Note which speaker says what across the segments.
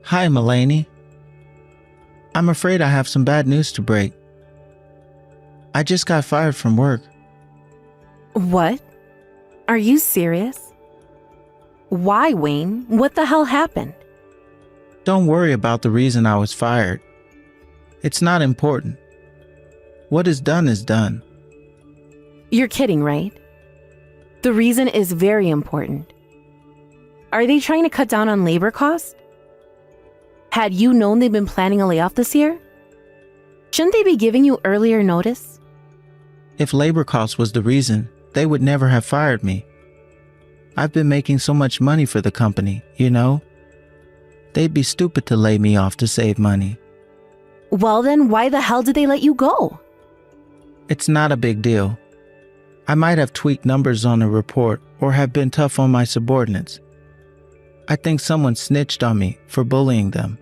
Speaker 1: Hi, Mulaney. I'm afraid I have some bad news to break. I just got fired from work.
Speaker 2: What? Are you serious? Why, Wayne? What the hell happened?
Speaker 1: Don't worry about the reason I was fired. It's not important. What is done is done.
Speaker 2: You're kidding, right? The reason is very important. Are they trying to cut down on labor costs? Had you known they've been planning a layoff this year? Shouldn't they be giving you earlier notice?
Speaker 1: If labor costs was the reason, they would never have fired me. I've been making so much money for the company, you know? They'd be stupid to lay me off to save money.
Speaker 2: Well then, why the hell did they let you go?
Speaker 1: It's not a big deal. I might have tweaked numbers on a report or have been tough on my subordinates. I think someone snitched on me for bullying them.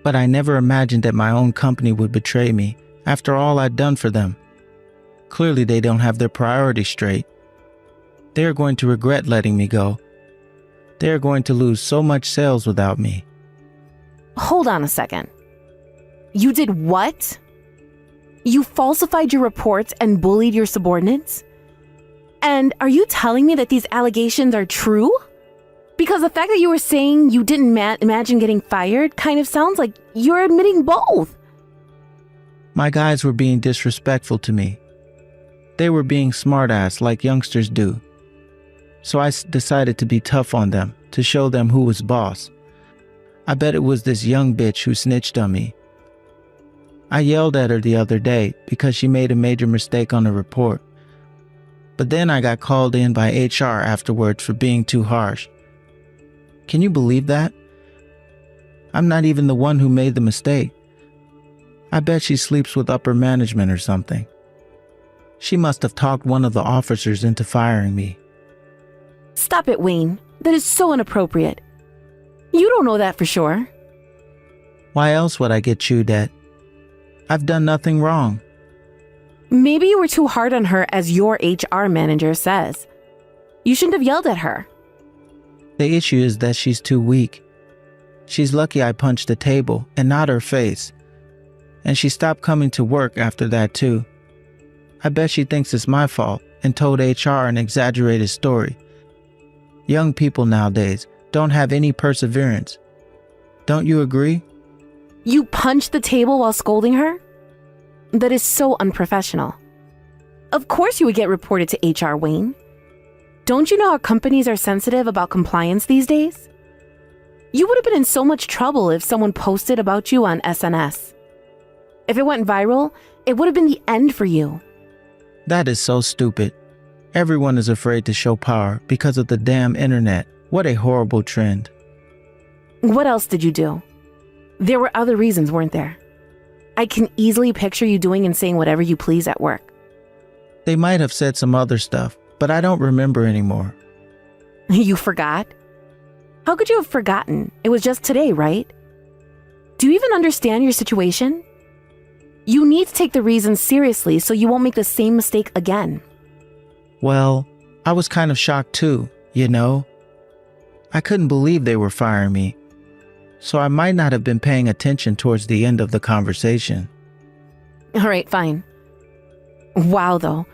Speaker 1: But I never imagined that my own company would betray me after all I'd done for them. Clearly they don't have their priorities straight. They are going to regret letting me go. They are going to lose so much sales without me.
Speaker 2: Hold on a second. You did what? You falsified your reports and bullied your subordinates? And are you telling me that these allegations are true? Because the fact that you were saying you didn't imagine getting fired kind of sounds like you're admitting both.
Speaker 1: My guys were being disrespectful to me. They were being smartass like youngsters do. So I decided to be tough on them, to show them who was boss. I bet it was this young bitch who snitched on me. I yelled at her the other day because she made a major mistake on a report. But then I got called in by HR afterwards for being too harsh. Can you believe that? I'm not even the one who made the mistake. I bet she sleeps with upper management or something. She must have talked one of the officers into firing me.
Speaker 2: Stop it, Wayne. That is so inappropriate. You don't know that for sure.
Speaker 1: Why else would I get chewed at? I've done nothing wrong.
Speaker 2: Maybe you were too hard on her, as your HR manager says. You shouldn't have yelled at her.
Speaker 1: The issue is that she's too weak. She's lucky I punched the table and not her face. And she stopped coming to work after that too. I bet she thinks it's my fault and told HR an exaggerated story. Young people nowadays don't have any perseverance. Don't you agree?
Speaker 2: You punched the table while scolding her? That is so unprofessional. Of course you would get reported to HR, Wayne. Don't you know how companies are sensitive about compliance these days? You would have been in so much trouble if someone posted about you on SNS. If it went viral, it would have been the end for you.
Speaker 1: That is so stupid. Everyone is afraid to show power because of the damn internet. What a horrible trend.
Speaker 2: What else did you do? There were other reasons, weren't there? I can easily picture you doing and saying whatever you please at work.
Speaker 1: They might have said some other stuff, but I don't remember anymore.
Speaker 2: You forgot? How could you have forgotten? It was just today, right? Do you even understand your situation? You need to take the reasons seriously so you won't make the same mistake again.
Speaker 1: Well, I was kind of shocked too, you know? I couldn't believe they were firing me. So I might not have been paying attention towards the end of the conversation.
Speaker 2: All right, fine. Wow, though.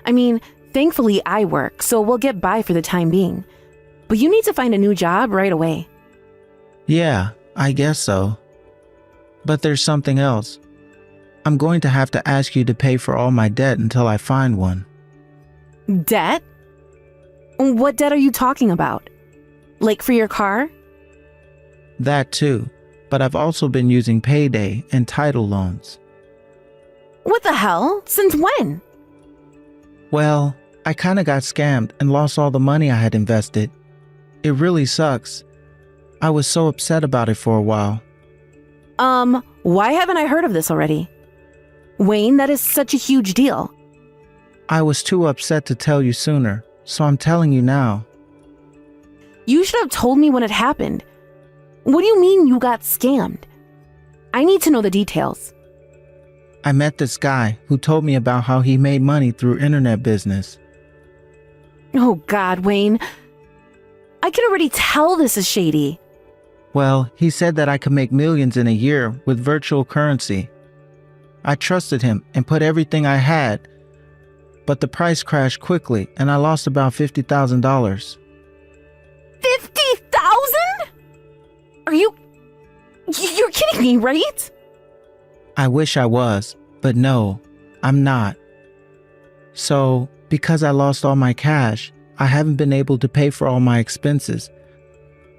Speaker 2: I mean, thankfully I work, so we'll get by for the time being. But you need to find a new job right away.
Speaker 1: Yeah, I guess so. But there's something else. I'm going to have to ask you to pay for all my debt until I find one.
Speaker 2: Debt? What debt are you talking about? Like for your car?
Speaker 1: That too, but I've also been using payday and title loans.
Speaker 2: What the hell? Since when?
Speaker 1: Well, I kind of got scammed and lost all the money I had invested. It really sucks. I was so upset about it for a while.
Speaker 2: Why haven't I heard of this already? Wayne, that is such a huge deal.
Speaker 1: I was too upset to tell you sooner, so I'm telling you now.
Speaker 2: You should have told me when it happened. What do you mean you got scammed? I need to know the details.
Speaker 1: I met this guy who told me about how he made money through internet business.
Speaker 2: Oh God, Wayne. I can already tell this is shady.
Speaker 1: Well, he said that I could make millions in a year with virtual currency. I trusted him and put everything I had, but the price crashed quickly and I lost about $50,000.
Speaker 2: 50,000? Are you're kidding me, right?
Speaker 1: I wish I was, but no, I'm not. So, because I lost all my cash, I haven't been able to pay for all my expenses.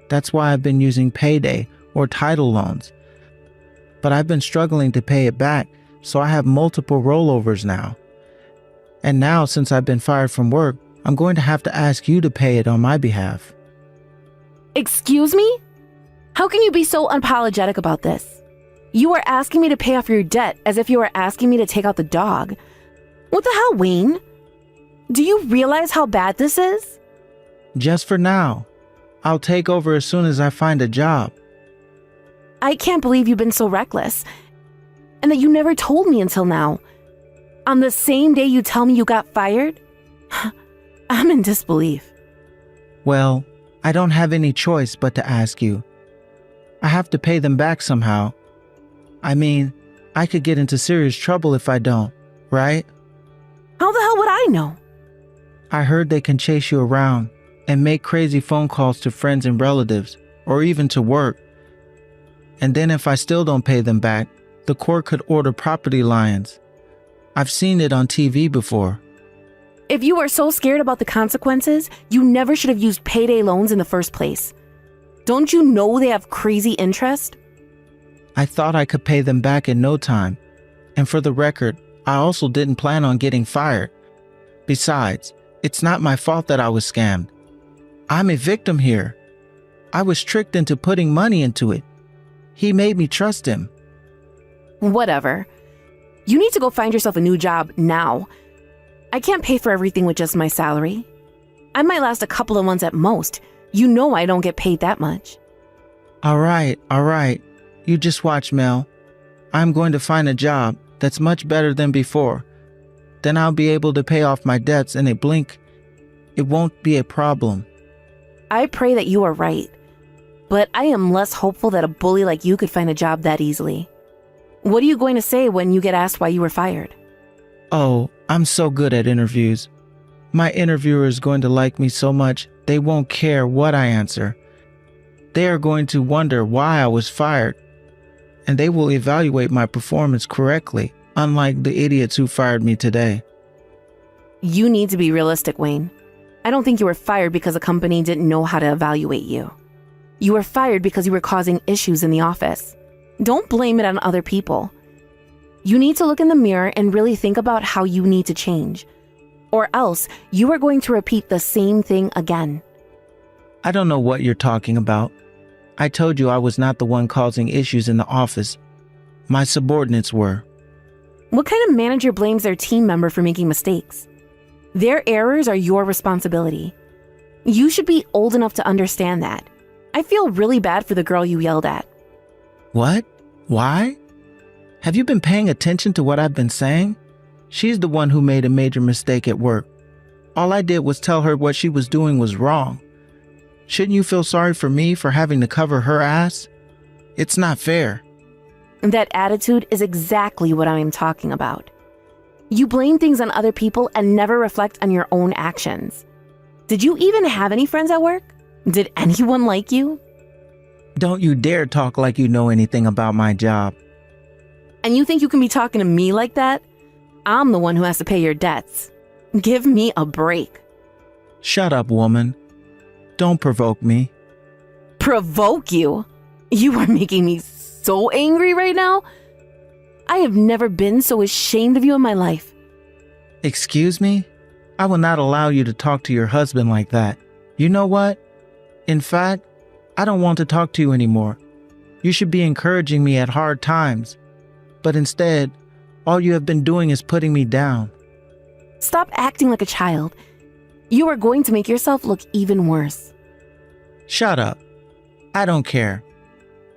Speaker 1: That's why I've been using payday or title loans. But I've been struggling to pay it back, so I have multiple rollovers now. And now, since I've been fired from work, I'm going to have to ask you to pay it on my behalf.
Speaker 2: Excuse me? How can you be so unapologetic about this? You are asking me to pay off your debt as if you are asking me to take out the dog. What the hell, Wayne? Do you realize how bad this is?
Speaker 1: Just for now. I'll take over as soon as I find a job.
Speaker 2: I can't believe you've been so reckless, and that you never told me until now. On the same day you tell me you got fired? I'm in disbelief.
Speaker 1: Well, I don't have any choice but to ask you. I have to pay them back somehow. I mean, I could get into serious trouble if I don't, right?
Speaker 2: How the hell would I know?
Speaker 1: I heard they can chase you around and make crazy phone calls to friends and relatives, or even to work. And then if I still don't pay them back, the court could order property liens. I've seen it on TV before.
Speaker 2: If you are so scared about the consequences, you never should have used payday loans in the first place. Don't you know they have crazy interest?
Speaker 1: I thought I could pay them back in no time. And for the record, I also didn't plan on getting fired. Besides, it's not my fault that I was scammed. I'm a victim here. I was tricked into putting money into it. He made me trust him.
Speaker 2: Whatever. You need to go find yourself a new job now. I can't pay for everything with just my salary. I might last a couple of months at most. You know I don't get paid that much.
Speaker 1: All right. You just watch, Mel. I'm going to find a job that's much better than before. Then I'll be able to pay off my debts in a blink. It won't be a problem.
Speaker 2: I pray that you are right. But I am less hopeful that a bully like you could find a job that easily. What are you going to say when you get asked why you were fired?
Speaker 1: Oh, I'm so good at interviews. My interviewer is going to like me so much, they won't care what I answer. They are going to wonder why I was fired, and they will evaluate my performance correctly, unlike the idiots who fired me today.
Speaker 2: You need to be realistic, Wayne. I don't think you were fired because a company didn't know how to evaluate you. You were fired because you were causing issues in the office. Don't blame it on other people. You need to look in the mirror and really think about how you need to change. Or else, you are going to repeat the same thing again.
Speaker 1: I don't know what you're talking about. I told you I was not the one causing issues in the office. My subordinates were.
Speaker 2: What kind of manager blames their team member for making mistakes? Their errors are your responsibility. You should be old enough to understand that. I feel really bad for the girl you yelled at.
Speaker 1: What? Why? Have you been paying attention to what I've been saying? She's the one who made a major mistake at work. All I did was tell her what she was doing was wrong. Shouldn't you feel sorry for me for having to cover her ass? It's not fair.
Speaker 2: That attitude is exactly what I am talking about. You blame things on other people and never reflect on your own actions. Did you even have any friends at work? Did anyone like you?
Speaker 1: Don't you dare talk like you know anything about my job.
Speaker 2: And you think you can be talking to me like that? I'm the one who has to pay your debts. Give me a break.
Speaker 1: Shut up, woman. Don't provoke me.
Speaker 2: Provoke you? You are making me so angry right now. I have never been so ashamed of you in my life.
Speaker 1: Excuse me? I will not allow you to talk to your husband like that. You know what? In fact, I don't want to talk to you anymore. You should be encouraging me at hard times. But instead, all you have been doing is putting me down.
Speaker 2: Stop acting like a child. You are going to make yourself look even worse.
Speaker 1: Shut up. I don't care.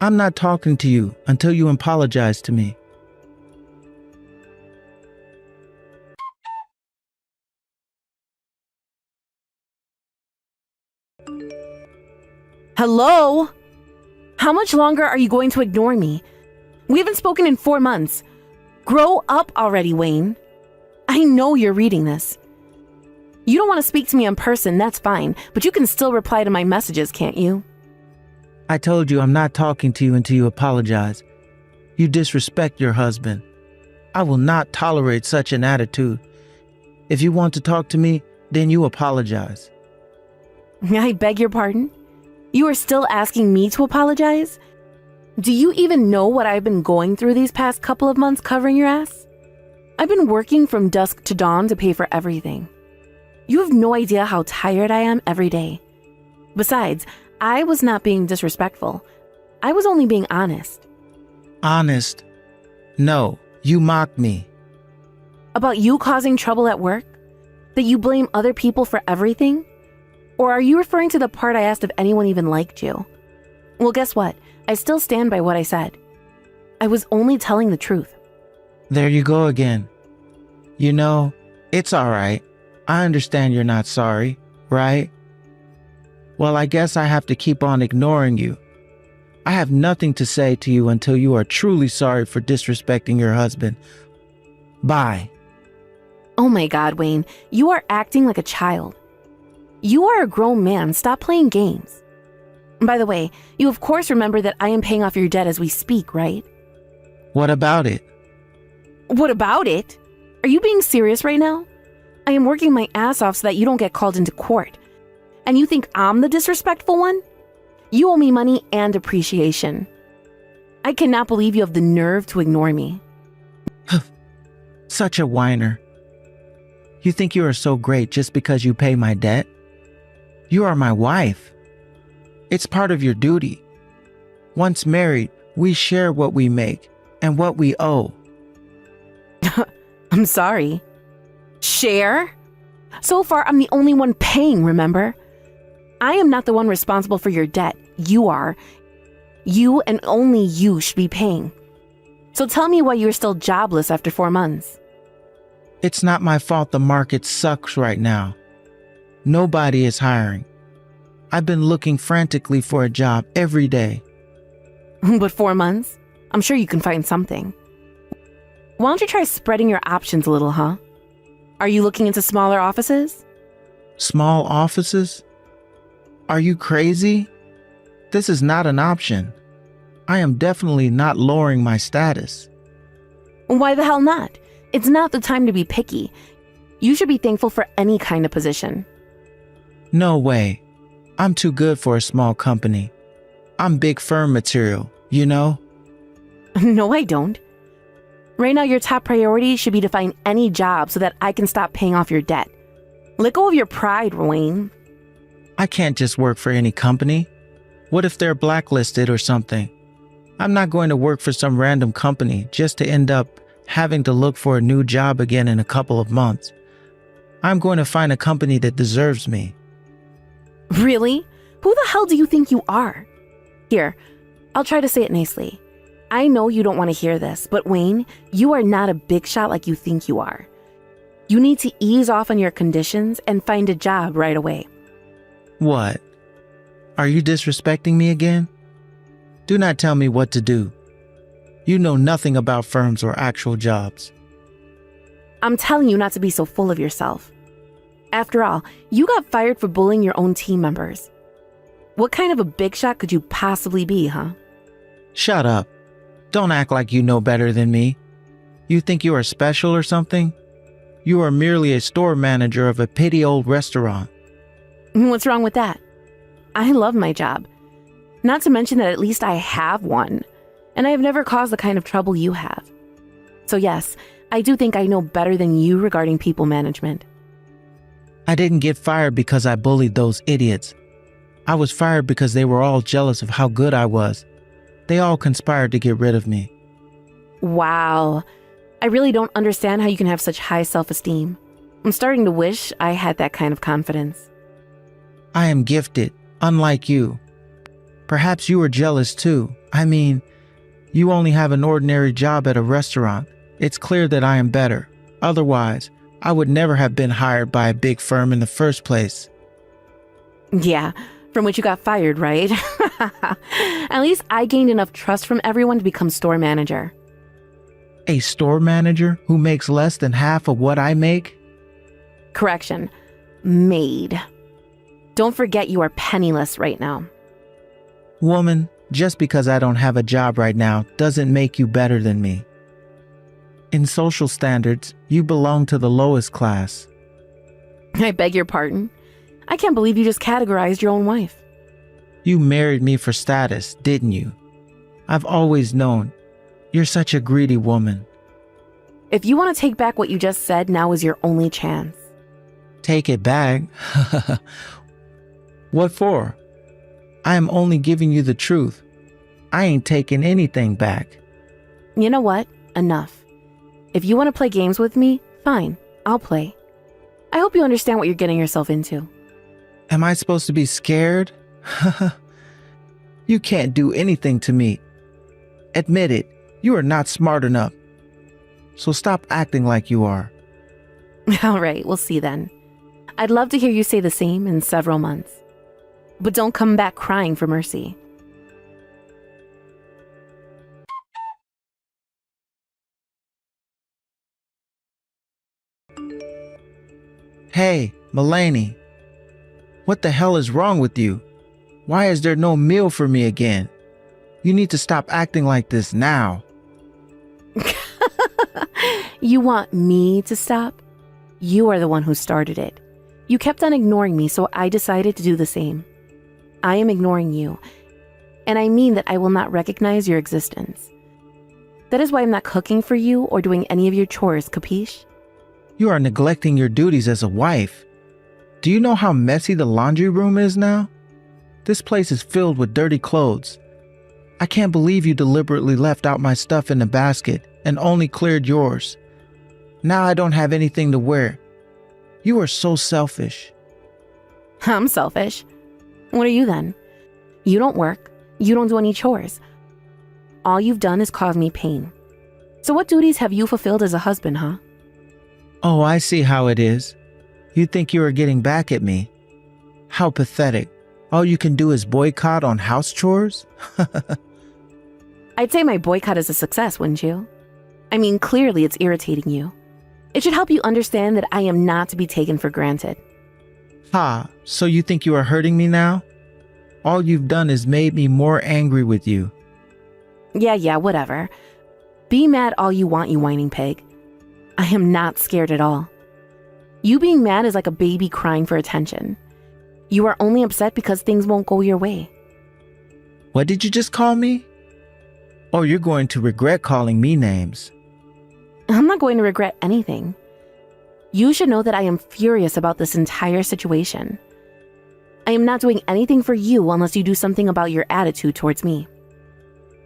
Speaker 1: I'm not talking to you until you apologize to me.
Speaker 2: Hello? How much longer are you going to ignore me? We haven't spoken in 4 months. Grow up already, Wayne. I know you're reading this. You don't want to speak to me in person, that's fine, but you can still reply to my messages, can't you?
Speaker 1: I told you I'm not talking to you until you apologize. You disrespect your husband. I will not tolerate such an attitude. If you want to talk to me, then you apologize.
Speaker 2: I beg your pardon? You are still asking me to apologize? Do you even know what I've been going through these past couple of months covering your ass? I've been working from dusk to dawn to pay for everything. You have no idea how tired I am every day. Besides, I was not being disrespectful. I was only being honest.
Speaker 1: Honest? No, you mocked me.
Speaker 2: About you causing trouble at work? That you blame other people for everything? Or are you referring to the part I asked if anyone even liked you? Well, guess what? I still stand by what I said. I was only telling the truth.
Speaker 1: There you go again. You know, it's all right. I understand you're not sorry, right? Well, I guess I have to keep on ignoring you. I have nothing to say to you until you are truly sorry for disrespecting your husband. Bye.
Speaker 2: Oh my God, Wayne, you are acting like a child. You are a grown man. Stop playing games. By the way, you of course remember that I am paying off your debt as we speak, right?
Speaker 1: What about it?
Speaker 2: What about it? Are you being serious right now? I am working my ass off so that you don't get called into court. And you think I'm the disrespectful one? You owe me money and appreciation. I cannot believe you have the nerve to ignore me.
Speaker 1: Such a whiner. You think you are so great just because you pay my debt? You are my wife. It's part of your duty. Once married, we share what we make and what we owe.
Speaker 2: I'm sorry. Share? So far, I'm the only one paying, remember? I am not the one responsible for your debt. You are. You and only you should be paying. So tell me why you're still jobless after 4 months.
Speaker 1: It's not my fault the market sucks right now. Nobody is hiring. I've been looking frantically for a job every day.
Speaker 2: But 4 months? I'm sure you can find something. Why don't you try spreading your options a little, huh? Are you looking into smaller offices?
Speaker 1: Small offices? Are you crazy? This is not an option. I am definitely not lowering my status.
Speaker 2: Why the hell not? It's not the time to be picky. You should be thankful for any kind of position.
Speaker 1: No way. I'm too good for a small company. I'm big firm material, you know?
Speaker 2: No, I don't. Right now, your top priority should be to find any job so that I can stop paying off your debt. Let go of your pride, Wayne.
Speaker 1: I can't just work for any company. What if they're blacklisted or something? I'm not going to work for some random company just to end up having to look for a new job again in a couple of months. I'm going to find a company that deserves me.
Speaker 2: Really? Who the hell do you think you are? Here, I'll try to say it nicely. I know you don't want to hear this, but Wayne, you are not a big shot like you think you are. You need to ease off on your conditions and find a job right away.
Speaker 1: What? Are you disrespecting me again? Do not tell me what to do. You know nothing about firms or actual jobs.
Speaker 2: I'm telling you not to be so full of yourself. After all, you got fired for bullying your own team members. What kind of a big shot could you possibly be, huh?
Speaker 1: Shut up. Don't act like you know better than me. You think you are special or something? You are merely a store manager of a petty old restaurant.
Speaker 2: What's wrong with that? I love my job. Not to mention that at least I have one, and I have never caused the kind of trouble you have. So yes, I do think I know better than you regarding people management.
Speaker 1: I didn't get fired because I bullied those idiots. I was fired because they were all jealous of how good I was. They all conspired to get rid of me.
Speaker 2: Wow. I really don't understand how you can have such high self-esteem. I'm starting to wish I had that kind of confidence.
Speaker 1: I am gifted, unlike you. Perhaps you are jealous too. I mean, you only have an ordinary job at a restaurant. It's clear that I am better. Otherwise, I would never have been hired by a big firm in the first place.
Speaker 2: Yeah, from which you got fired, right? At least I gained enough trust from everyone to become store manager.
Speaker 1: A store manager who makes less than half of what I make?
Speaker 2: Correction, maid. Don't forget you are penniless right now.
Speaker 1: Woman, just because I don't have a job right now doesn't make you better than me. In social standards, you belong to the lowest class.
Speaker 2: I beg your pardon. I can't believe you just categorized your own wife.
Speaker 1: You married me for status, didn't you? I've always known. You're such a greedy woman.
Speaker 2: If you want to take back what you just said, now is your only chance.
Speaker 1: Take it back? What for? I am only giving you the truth. I ain't taking anything back.
Speaker 2: You know what? Enough. If you want to play games with me, fine, I'll play. I hope you understand what you're getting yourself into.
Speaker 1: Am I supposed to be scared? You can't do anything to me. Admit it, you are not smart enough. So stop acting like you are.
Speaker 2: All right, we'll see then. I'd love to hear you say the same in several months. But don't come back crying for mercy.
Speaker 1: Hey, Mulaney. What the hell is wrong with you? Why is there no meal for me again? You need to stop acting like this now.
Speaker 2: You want me to stop? You are the one who started it. You kept on ignoring me, so I decided to do the same. I am ignoring you, and I mean that I will not recognize your existence. That is why I'm not cooking for you or doing any of your chores, capiche?
Speaker 1: You are neglecting your duties as a wife. Do you know how messy the laundry room is now? This place is filled with dirty clothes. I can't believe you deliberately left out my stuff in the basket and only cleared yours. Now I don't have anything to wear. You are so selfish.
Speaker 2: I'm selfish. What are you then? You don't work. You don't do any chores. All you've done is cause me pain. So what duties have you fulfilled as a husband, huh?
Speaker 1: Oh, I see how it is. You think you are getting back at me. How pathetic. All you can do is boycott on house chores?
Speaker 2: I'd say my boycott is a success, wouldn't you? I mean, clearly it's irritating you. It should help you understand that I am not to be taken for granted.
Speaker 1: Ha, so you think you are hurting me now? All you've done is made me more angry with you.
Speaker 2: Yeah, whatever. Be mad all you want, you whining pig. I am not scared at all. You being mad is like a baby crying for attention. You are only upset because things won't go your way.
Speaker 1: What did you just call me? Oh, you're going to regret calling me names.
Speaker 2: I'm not going to regret anything. You should know that I am furious about this entire situation. I am not doing anything for you unless you do something about your attitude towards me.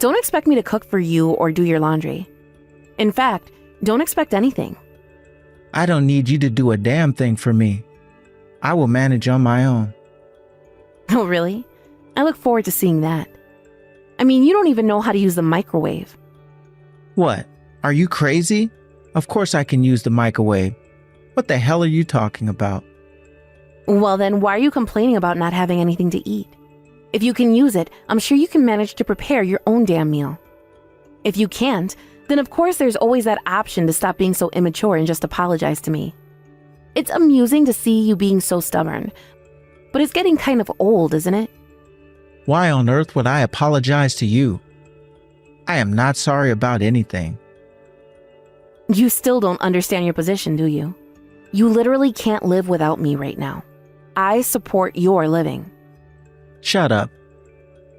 Speaker 2: Don't expect me to cook for you or do your laundry. In fact, don't expect anything.
Speaker 1: I don't need you to do a damn thing for me. I will manage on my own.
Speaker 2: Oh, really? I look forward to seeing that. I mean, you don't even know how to use the microwave.
Speaker 1: What? Are you crazy? Of course I can use the microwave. What the hell are you talking about?
Speaker 2: Well, then why are you complaining about not having anything to eat? If you can use it, I'm sure you can manage to prepare your own damn meal. If you can't, then of course there's always that option to stop being so immature and just apologize to me. It's amusing to see you being so stubborn, but it's getting kind of old, isn't it?
Speaker 1: Why on earth would I apologize to you? I am not sorry about anything.
Speaker 2: You still don't understand your position, do you? You literally can't live without me right now. I support your living.
Speaker 1: Shut up.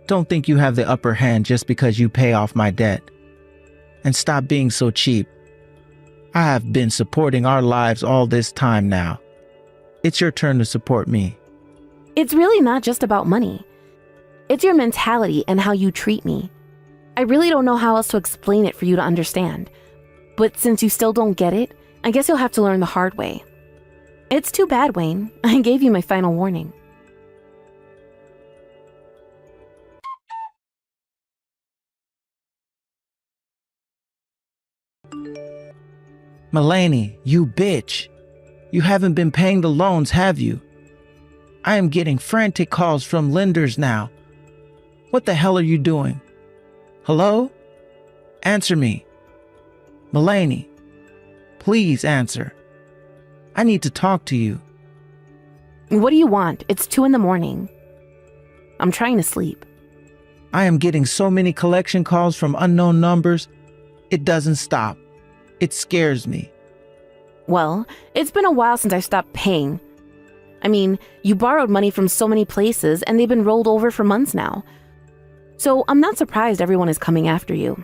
Speaker 1: Don't think you have the upper hand just because you pay off my debt. And stop being so cheap. I have been supporting our lives all this time now. It's your turn to support me.
Speaker 2: It's really not just about money. It's your mentality and how you treat me. I really don't know how else to explain it for you to understand. But since you still don't get it, I guess you'll have to learn the hard way. It's too bad, Wayne. I gave you my final warning.
Speaker 1: Mulaney, you bitch. You haven't been paying the loans, have you? I am getting frantic calls from lenders now. What the hell are you doing? Hello? Answer me. Mulaney, please answer. I need to talk to you.
Speaker 2: What do you want? It's 2 a.m. I'm trying to sleep.
Speaker 1: I am getting so many collection calls from unknown numbers. It doesn't stop. It scares me.
Speaker 2: Well, it's been a while since I stopped paying. I mean, you borrowed money from so many places and they've been rolled over for months now. So I'm not surprised everyone is coming after you.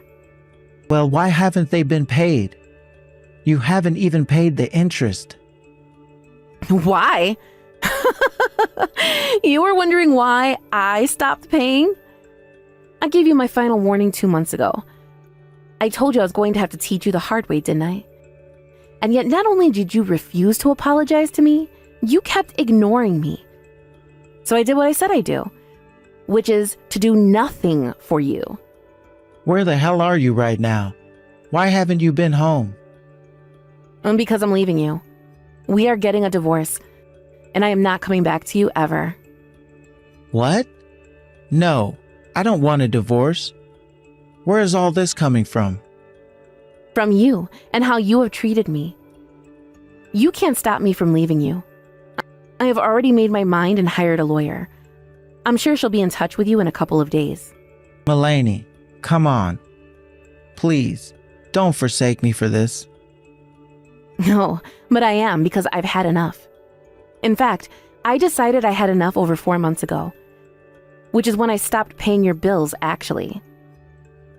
Speaker 1: Well, why haven't they been paid? You haven't even paid the interest.
Speaker 2: Why? You were wondering why I stopped paying? I gave you my final warning 2 months ago. I told you I was going to have to teach you the hard way, didn't I? And yet not only did you refuse to apologize to me, you kept ignoring me. So I did what I said I'd do, which is to do nothing for you.
Speaker 1: Where the hell are you right now? Why haven't you been home?
Speaker 2: Because I'm leaving you. We are getting a divorce, and I am not coming back to you ever.
Speaker 1: What? No, I don't want a divorce. Where is all this coming from?
Speaker 2: From you and how you have treated me. You can't stop me from leaving you. I have already made my mind and hired a lawyer. I'm sure she'll be in touch with you in a couple of days.
Speaker 1: Mulaney, come on. Please, don't forsake me for this.
Speaker 2: No, but I am because I've had enough. In fact, I decided I had enough over 4 months ago, which is when I stopped paying your bills, actually.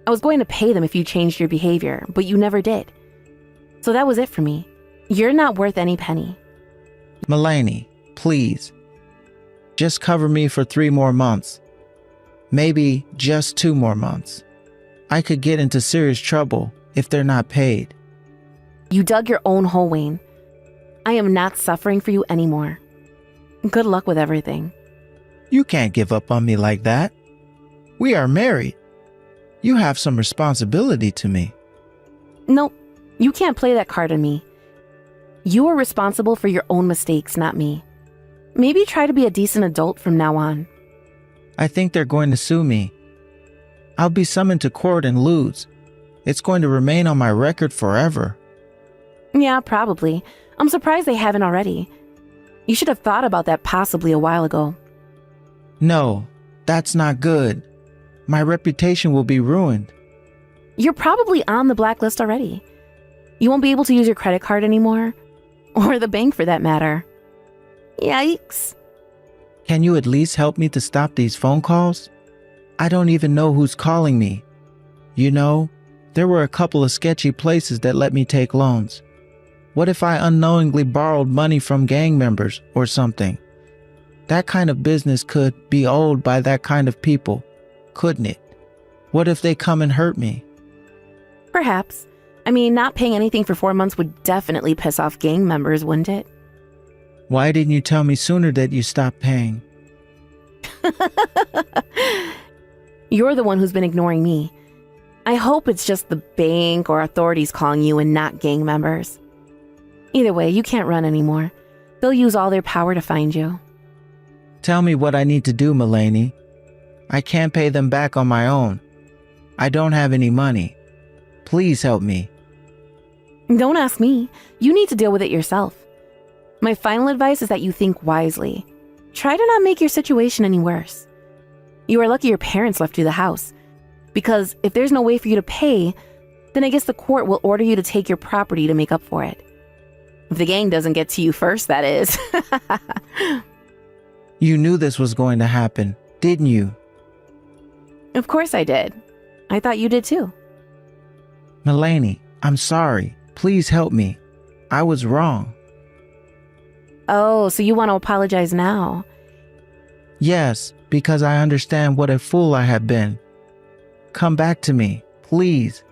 Speaker 2: I was going to pay them if you changed your behavior, but you never did. So that was it for me. You're not worth any penny.
Speaker 1: Mulaney, please. Just cover me for 3 more months. Maybe just 2 more months. I could get into serious trouble if they're not paid.
Speaker 2: You dug your own hole, Wayne. I am not suffering for you anymore. Good luck with everything.
Speaker 1: You can't give up on me like that. We are married. You have some responsibility to me.
Speaker 2: Nope, you can't play that card on me. You are responsible for your own mistakes, not me. Maybe try to be a decent adult from now on.
Speaker 1: I think they're going to sue me. I'll be summoned to court and lose. It's going to remain on my record forever.
Speaker 2: Yeah, probably. I'm surprised they haven't already. You should have thought about that possibly a while ago.
Speaker 1: No, that's not good. My reputation will be ruined.
Speaker 2: You're probably on the blacklist already. You won't be able to use your credit card anymore. Or the bank for that matter. Yikes.
Speaker 1: Can you at least help me to stop these phone calls? I don't even know who's calling me. You know, there were a couple of sketchy places that let me take loans. What if I unknowingly borrowed money from gang members or something? That kind of business could be owned by that kind of people, couldn't it? What if they come and hurt me?
Speaker 2: Perhaps. I mean, not paying anything for 4 months would definitely piss off gang members, wouldn't it?
Speaker 1: Why didn't you tell me sooner that you stopped paying?
Speaker 2: You're the one who's been ignoring me. I hope it's just the bank or authorities calling you and not gang members. Either way, you can't run anymore. They'll use all their power to find you.
Speaker 1: Tell me what I need to do, Mulaney. I can't pay them back on my own. I don't have any money. Please help me.
Speaker 2: Don't ask me. You need to deal with it yourself. My final advice is that you think wisely. Try to not make your situation any worse. You are lucky your parents left you the house. Because if there's no way for you to pay, then I guess the court will order you to take your property to make up for it. If the gang doesn't get to you first, that is.
Speaker 1: You knew this was going to happen, didn't you?
Speaker 2: Of course I did. I thought you did too.
Speaker 1: Mulaney, I'm sorry. Please help me. I was wrong.
Speaker 2: Oh, so you want to apologize now?
Speaker 1: Yes, because I understand what a fool I have been. Come back to me, please.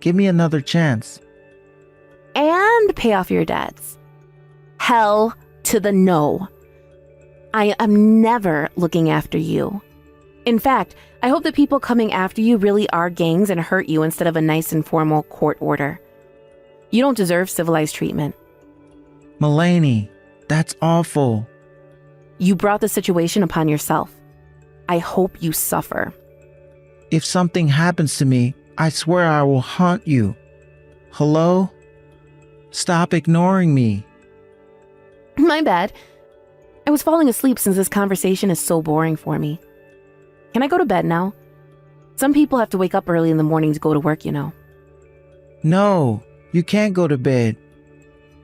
Speaker 1: Give me another chance.
Speaker 2: And pay off your debts. Hell to the no. I am never looking after you. In fact, I hope the people coming after you really are gangs and hurt you instead of a nice and formal court order. You don't deserve civilized treatment.
Speaker 1: Mulaney, that's awful.
Speaker 2: You brought the situation upon yourself. I hope you suffer.
Speaker 1: If something happens to me, I swear I will haunt you. Hello? Stop ignoring me.
Speaker 2: My bad. I was falling asleep since this conversation is so boring for me. Can I go to bed now? Some people have to wake up early in the morning to go to work, you know.
Speaker 1: No, you can't go to bed.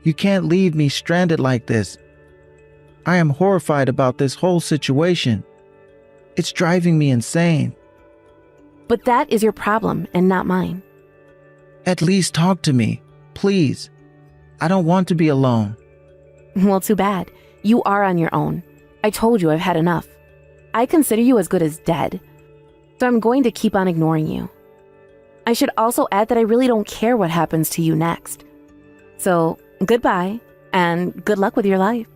Speaker 1: You can't leave me stranded like this. I am horrified about this whole situation. It's driving me insane.
Speaker 2: But that is your problem and not mine.
Speaker 1: At least talk to me, please. I don't want to be alone.
Speaker 2: Well, too bad. You are on your own. I told you I've had enough. I consider you as good as dead. So I'm going to keep on ignoring you. I should also add that I really don't care what happens to you next. So, goodbye, and good luck with your life.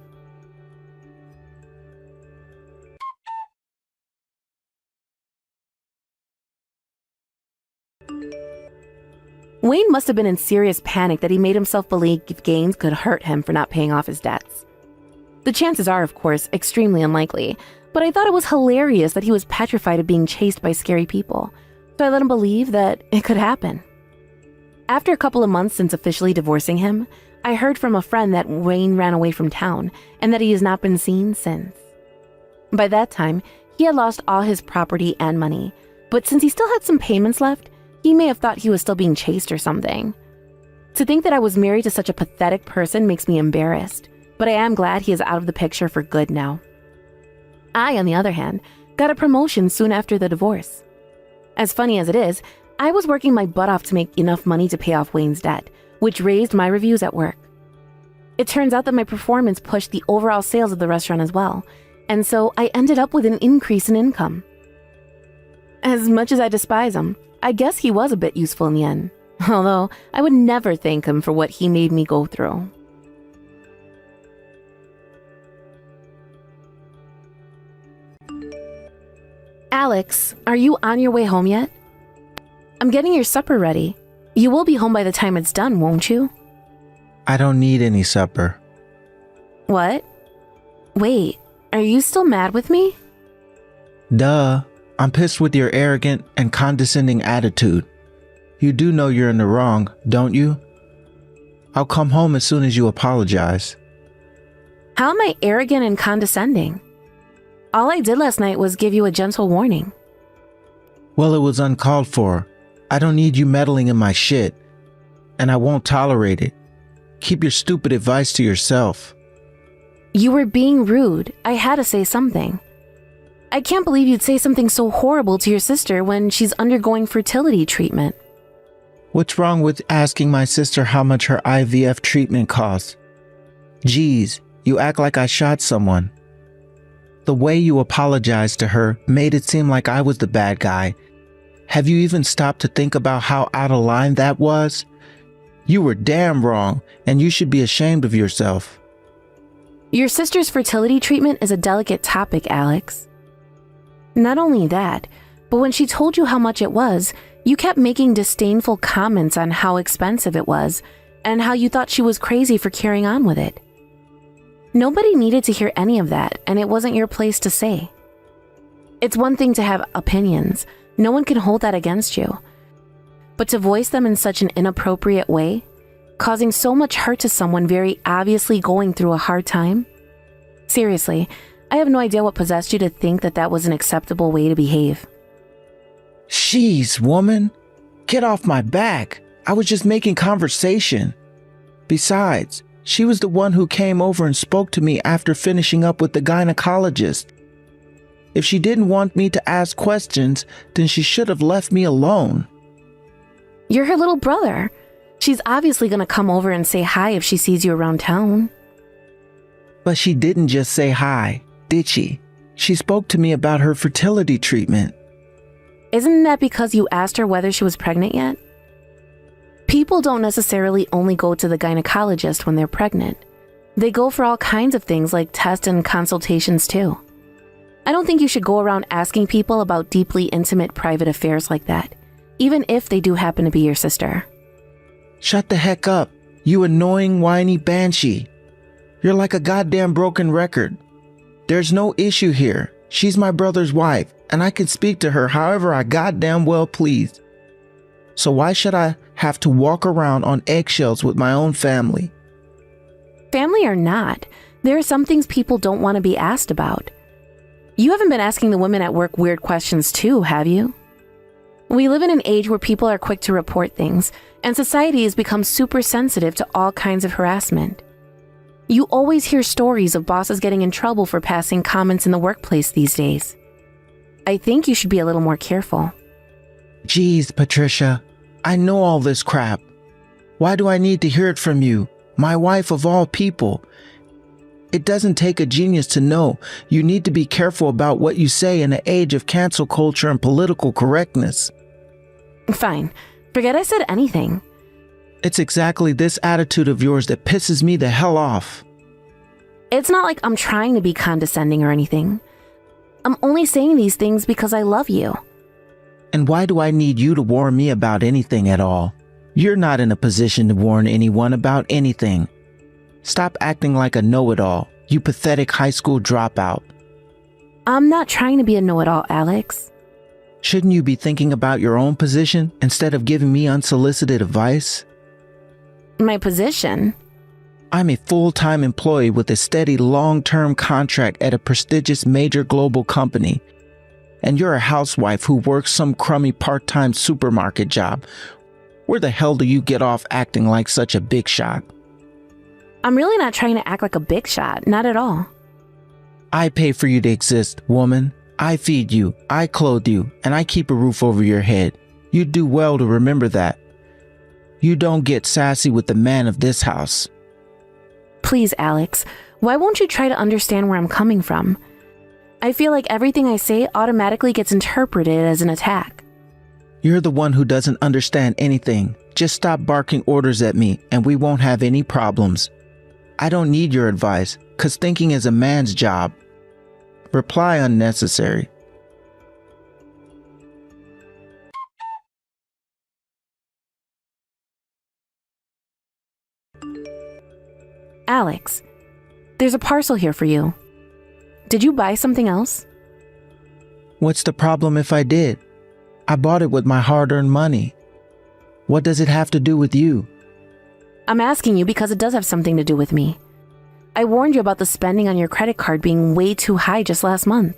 Speaker 2: Wayne must have been in serious panic that he made himself believe Gaines could hurt him for not paying off his debts. The chances are, of course, extremely unlikely, but I thought it was hilarious that he was petrified of being chased by scary people, so I let him believe that it could happen. After a couple of months since officially divorcing him, I heard from a friend that Wayne ran away from town and that he has not been seen since. By that time, he had lost all his property and money, but since he still had some payments left, he may have thought he was still being chased or something. To think that I was married to such a pathetic person makes me embarrassed, but I am glad he is out of the picture for good now. I, on the other hand, got a promotion soon after the divorce. As funny as it is, I was working my butt off to make enough money to pay off Wayne's debt, which raised my reviews at work. It turns out that my performance pushed the overall sales of the restaurant as well, and so I ended up with an increase in income. As much as I despise him, I guess he was a bit useful in the end, although I would never thank him for what he made me go through. Alex, are you on your way home yet? I'm getting your supper ready. You will be home by the time it's done, won't you?
Speaker 1: I don't need any supper.
Speaker 2: What? Wait, are you still mad with me?
Speaker 1: Duh. I'm pissed with your arrogant and condescending attitude. You do know you're in the wrong, don't you? I'll come home as soon as you apologize.
Speaker 2: How am I arrogant and condescending? All I did last night was give you a gentle warning.
Speaker 1: Well, it was uncalled for. I don't need you meddling in my shit, and I won't tolerate it. Keep your stupid advice to yourself.
Speaker 2: You were being rude. I had to say something. I can't believe you'd say something so horrible to your sister when she's undergoing fertility treatment.
Speaker 1: What's wrong with asking my sister how much her IVF treatment costs? Geez, you act like I shot someone. The way you apologized to her made it seem like I was the bad guy. Have you even stopped to think about how out of line that was? You were damn wrong, and you should be ashamed of yourself.
Speaker 2: Your sister's fertility treatment is a delicate topic, Alex. Not only that, but when she told you how much it was, you kept making disdainful comments on how expensive it was and how you thought she was crazy for carrying on with it. Nobody needed to hear any of that, and it wasn't your place to say. It's one thing to have opinions. No one can hold that against you. But to voice them in such an inappropriate way, causing so much hurt to someone very obviously going through a hard time? Seriously, I have no idea what possessed you to think that that was an acceptable way to behave.
Speaker 1: Jeez, woman. Get off my back. I was just making conversation. Besides, she was the one who came over and spoke to me after finishing up with the gynecologist. If she didn't want me to ask questions, then she should have left me alone.
Speaker 2: You're her little brother. She's obviously going to come over and say hi if she sees you around town.
Speaker 1: But she didn't just say hi, did she? She spoke to me about her fertility treatment.
Speaker 2: Isn't that because you asked her whether she was pregnant yet? People don't necessarily only go to the gynecologist when they're pregnant. They go for all kinds of things like tests and consultations too. I don't think you should go around asking people about deeply intimate private affairs like that, even if they do happen to be your sister.
Speaker 1: Shut the heck up, you annoying whiny banshee. You're like a goddamn broken record. There's no issue here. She's my brother's wife. and I can speak to her however I goddamn well please. So why should I have to walk around on eggshells with my own family?
Speaker 2: Family or not, there are some things people don't want to be asked about. You haven't been asking the women at work weird questions too, have you? We live in an age where people are quick to report things, and society has become super sensitive to all kinds of harassment. You always hear stories of bosses getting in trouble for passing comments in the workplace these days. I think you should be a little more careful.
Speaker 1: Geez, Patricia, I know all this crap. Why do I need to hear it from you, my wife of all people? It doesn't take a genius to know you need to be careful about what you say in an age of cancel culture and political correctness.
Speaker 2: Fine. Forget I said anything.
Speaker 1: It's exactly this attitude of yours that pisses me the hell off.
Speaker 2: It's not like I'm trying to be condescending or anything. I'm only saying these things because I love you.
Speaker 1: And why do I need you to warn me about anything at all? You're not in a position to warn anyone about anything. Stop acting like a know-it-all, you pathetic high school dropout.
Speaker 2: I'm not trying to be a know-it-all, Alex.
Speaker 1: Shouldn't you be thinking about your own position instead of giving me unsolicited advice?
Speaker 2: My position?
Speaker 1: I'm a full-time employee with a steady long-term contract at a prestigious major global company. And you're a housewife who works some crummy part-time supermarket job. Where the hell do you get off acting like such a big shot?
Speaker 2: I'm really not trying to act like a big shot, not at all.
Speaker 1: I pay for you to exist, woman. I feed you, I clothe you, and I keep a roof over your head. You'd do well to remember that. You don't get sassy with the man of this house.
Speaker 2: Please, Alex, why won't you try to understand where I'm coming from? I feel like everything I say automatically gets interpreted as an attack.
Speaker 1: You're the one who doesn't understand anything. Just stop barking orders at me and we won't have any problems. I don't need your advice, 'cause thinking is a man's job. Reply unnecessary.
Speaker 2: Alex, there's a parcel here for you. Did you buy something else?
Speaker 1: What's the problem if I did? I bought it with my hard-earned money. What does it have to do with you?
Speaker 2: I'm asking you because it does have something to do with me. I warned you about the spending on your credit card being way too high just last month.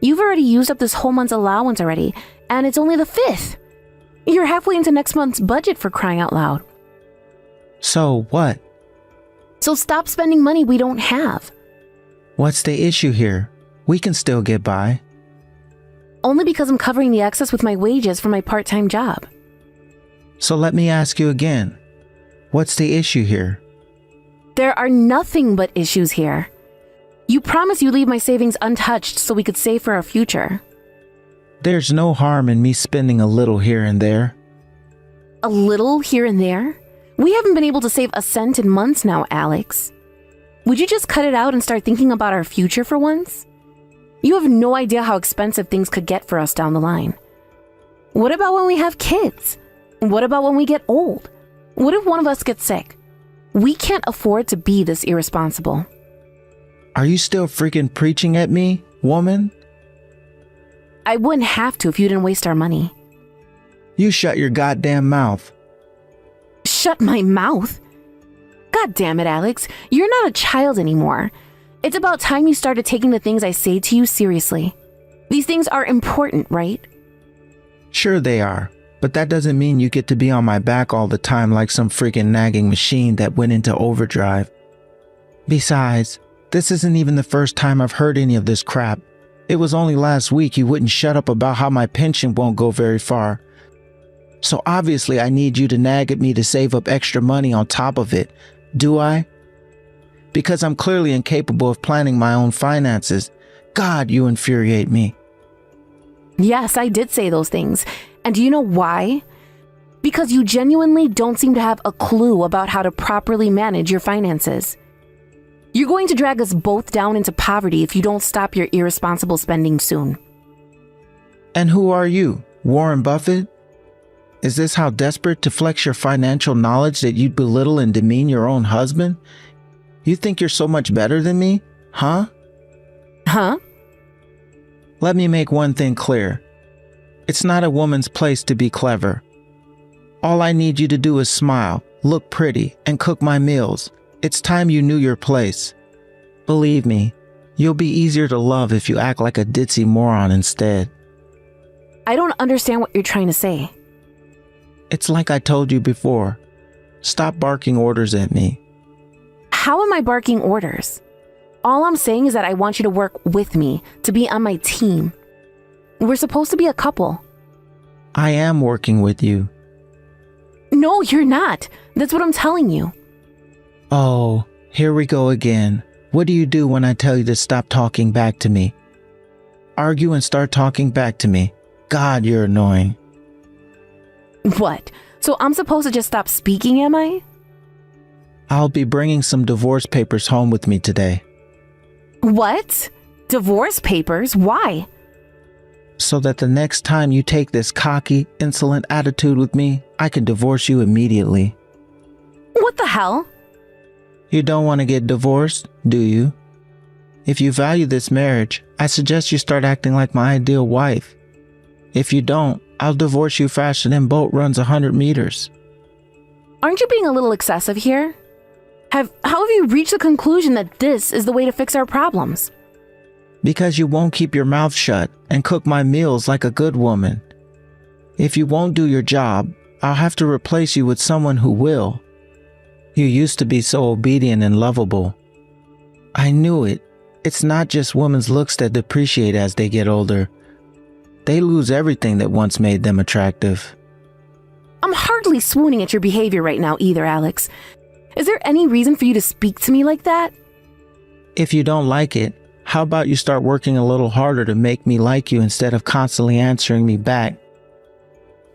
Speaker 2: You've already used up this whole month's allowance already, and it's only the 5th. You're halfway into next month's budget, for crying out loud.
Speaker 1: So what?
Speaker 2: So stop spending money we don't have.
Speaker 1: What's the issue here? We can still get by.
Speaker 2: Only because I'm covering the excess with my wages from my part-time job.
Speaker 1: So let me ask you again. What's the issue here?
Speaker 2: There are nothing but issues here. You promised you'd leave my savings untouched so we could save for our future.
Speaker 1: There's no harm in me spending a little here and there.
Speaker 2: A little here and there? We haven't been able to save a cent in months now, Alex. Would you just cut it out and start thinking about our future for once? You have no idea how expensive things could get for us down the line. What about when we have kids? What about when we get old? What if one of us gets sick? We can't afford to be this irresponsible.
Speaker 1: Are you still freaking preaching at me, woman?
Speaker 2: I wouldn't have to if you didn't waste our money.
Speaker 1: You shut your goddamn mouth.
Speaker 2: Shut my mouth? God damn it, Alex. You're not a child anymore. It's about time you started taking the things I say to you seriously. These things are important, right?
Speaker 1: Sure they are, but that doesn't mean you get to be on my back all the time like some freaking nagging machine that went into overdrive. Besides, this isn't even the first time I've heard any of this crap. It was only last week you wouldn't shut up about how my pension won't go very far. So obviously I need you to nag at me to save up extra money on top of it, do I? Because I'm clearly incapable of planning my own finances. God, you infuriate me.
Speaker 2: Yes, I did say those things. And do you know why? Because you genuinely don't seem to have a clue about how to properly manage your finances. You're going to drag us both down into poverty if you don't stop your irresponsible spending soon.
Speaker 1: And who are you, Warren Buffett? Is this how desperate to flex your financial knowledge that you'd belittle and demean your own husband? You think you're so much better than me? Huh?
Speaker 2: Huh?
Speaker 1: Let me make one thing clear. It's not a woman's place to be clever. All I need you to do is smile, look pretty, and cook my meals. It's time you knew your place. Believe me, you'll be easier to love if you act like a ditzy moron instead.
Speaker 2: I don't understand what you're trying to say.
Speaker 1: It's like I told you before. Stop barking orders at me.
Speaker 2: How am I barking orders? All I'm saying is that I want you to work with me, to be on my team. We're supposed to be a couple.
Speaker 1: I am working with you.
Speaker 2: No, you're not. That's what I'm telling you.
Speaker 1: Oh, here we go again. What do you do when I tell you to stop talking back to me? Argue and start talking back to me. God, you're annoying.
Speaker 2: What? So I'm supposed to just stop speaking, am I?
Speaker 1: I'll be bringing some divorce papers home with me today.
Speaker 2: What? Divorce papers? Why?
Speaker 1: So that the next time you take this cocky, insolent attitude with me, I can divorce you immediately.
Speaker 2: What the hell?
Speaker 1: You don't want to get divorced, do you? If you value this marriage, I suggest you start acting like my ideal wife. If you don't, I'll divorce you faster than boat runs 100 meters.
Speaker 2: Aren't you being a little excessive here? How have you reached the conclusion that this is the way to fix our problems?
Speaker 1: Because you won't keep your mouth shut and cook my meals like a good woman. If you won't do your job, I'll have to replace you with someone who will. You used to be so obedient and lovable. I knew it. It's not just women's looks that depreciate as they get older. They lose everything that once made them attractive.
Speaker 2: I'm hardly swooning at your behavior right now either, Alex. Is there any reason for you to speak to me like that?
Speaker 1: If you don't like it, how about you start working a little harder to make me like you instead of constantly answering me back?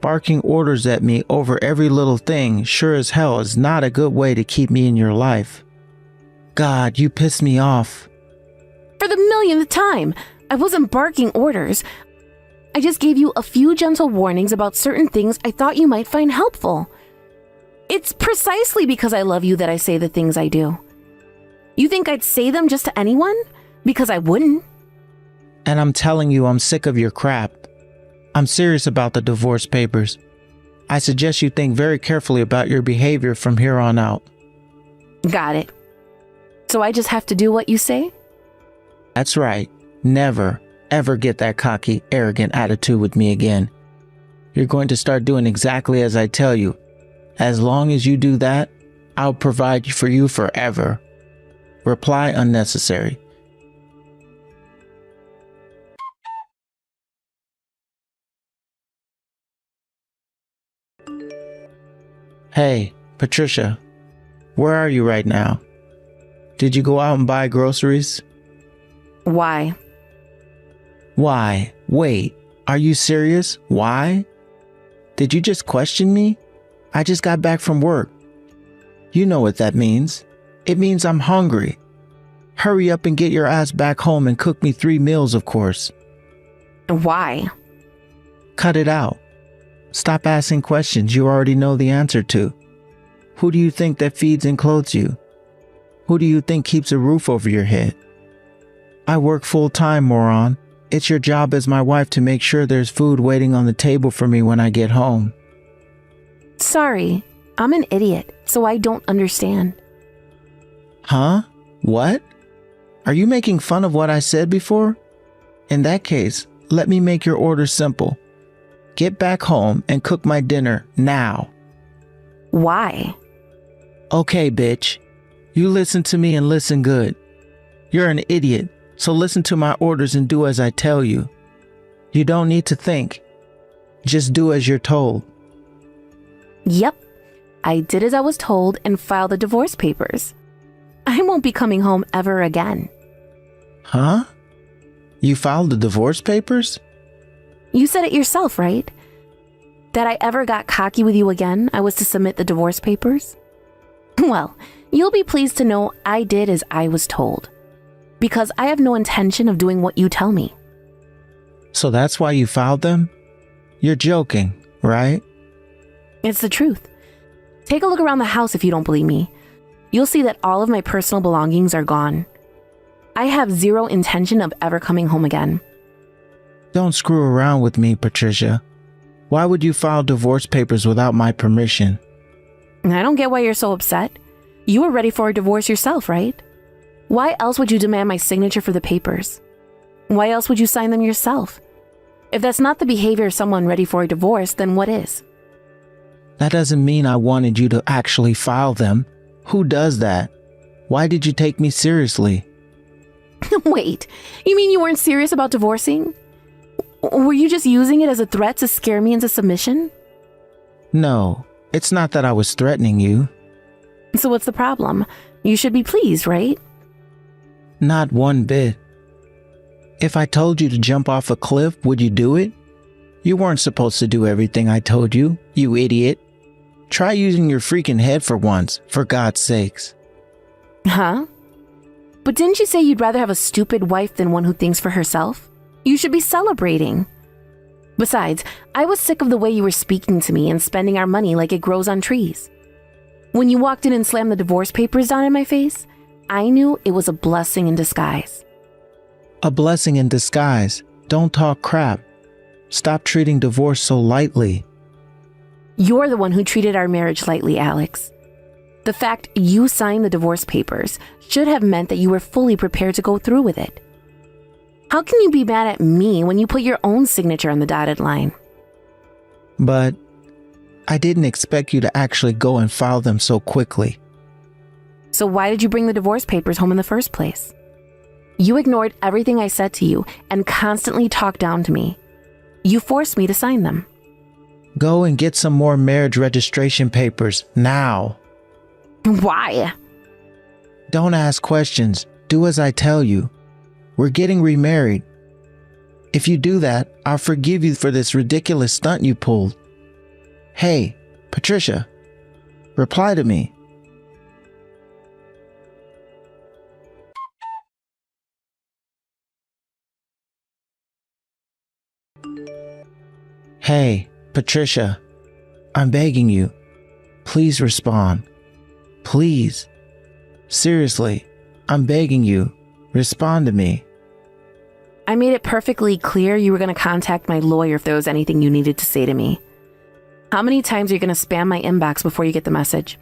Speaker 1: Barking orders at me over every little thing sure as hell is not a good way to keep me in your life. God, you piss me off.
Speaker 2: For the millionth time, I wasn't barking orders. I just gave you a few gentle warnings about certain things I thought you might find helpful. It's precisely because I love you that I say the things I do. You think I'd say them just to anyone? Because I wouldn't.
Speaker 1: And I'm telling you, I'm sick of your crap. I'm serious about the divorce papers. I suggest you think very carefully about your behavior from here on out.
Speaker 2: Got it. So I just have to do what you say?
Speaker 1: That's right. Never, ever get that cocky, arrogant attitude with me again. You're going to start doing exactly as I tell you. As long as you do that, I'll provide for you forever. Reply unnecessary. Hey, Patricia, where are you right now? Did you go out and buy groceries?
Speaker 2: Why?
Speaker 1: Why? Wait, are you serious? Why? Did you just question me? I just got back from work. You know what that means. It means I'm hungry. Hurry up and get your ass back home and cook me 3 meals, of course.
Speaker 2: Why?
Speaker 1: Cut it out. Stop asking questions you already know the answer to. Who do you think that feeds and clothes you? Who do you think keeps a roof over your head? I work full-time, moron. It's your job as my wife to make sure there's food waiting on the table for me when I get home.
Speaker 2: Sorry, I'm an idiot, so I don't understand.
Speaker 1: Huh? What? Are you making fun of what I said before? In that case, let me make your order simple. Get back home and cook my dinner now.
Speaker 2: Why?
Speaker 1: Okay, bitch. You listen to me and listen good. You're an idiot, so listen to my orders and do as I tell you. You don't need to think. Just do as you're told.
Speaker 2: Yep, I did as I was told and filed the divorce papers. I won't be coming home ever again.
Speaker 1: Huh? You filed the divorce papers?
Speaker 2: You said it yourself, right? That I ever got cocky with you again, I was to submit the divorce papers? Well, you'll be pleased to know I did as I was told. Because I have no intention of doing what you tell me.
Speaker 1: So that's why you filed them? You're joking, right?
Speaker 2: It's the truth. Take a look around the house if you don't believe me. You'll see that all of my personal belongings are gone. I have zero intention of ever coming home again.
Speaker 1: Don't screw around with me, Patricia. Why would you file divorce papers without my permission?
Speaker 2: I don't get why you're so upset. You were ready for a divorce yourself, right? Why else would you demand my signature for the papers? Why else would you sign them yourself? If that's not the behavior of someone ready for a divorce, then what is?
Speaker 1: That doesn't mean I wanted you to actually file them. Who does that? Why did you take me seriously?
Speaker 2: Wait, you mean you weren't serious about divorcing? Were you just using it as a threat to scare me into submission?
Speaker 1: No, it's not that I was threatening you.
Speaker 2: So what's the problem? You should be pleased, right?
Speaker 1: Not one bit. If I told you to jump off a cliff, would you do it? You weren't supposed to do everything I told you, you idiot. Try using your freaking head for once, for God's sakes.
Speaker 2: Huh? But didn't you say you'd rather have a stupid wife than one who thinks for herself? You should be celebrating. Besides, I was sick of the way you were speaking to me and spending our money like it grows on trees. When you walked in and slammed the divorce papers down in my face, I knew it was a blessing in disguise.
Speaker 1: A blessing in disguise. Don't talk crap. Stop treating divorce so lightly.
Speaker 2: You're the one who treated our marriage lightly, Alex. The fact you signed the divorce papers should have meant that you were fully prepared to go through with it. How can you be mad at me when you put your own signature on the dotted line?
Speaker 1: But I didn't expect you to actually go and file them so quickly.
Speaker 2: So why did you bring the divorce papers home in the first place? You ignored everything I said to you and constantly talked down to me. You forced me to sign them.
Speaker 1: Go and get some more marriage registration papers now.
Speaker 2: Why?
Speaker 1: Don't ask questions. Do as I tell you. We're getting remarried. If you do that, I'll forgive you for this ridiculous stunt you pulled. Hey, Patricia, reply to me. Hey, Patricia, I'm begging you. Please respond. Please. Seriously, I'm begging you. Respond to me.
Speaker 2: I made it perfectly clear you were going to contact my lawyer if there was anything you needed to say to me. How many times are you going to spam my inbox before you get the message?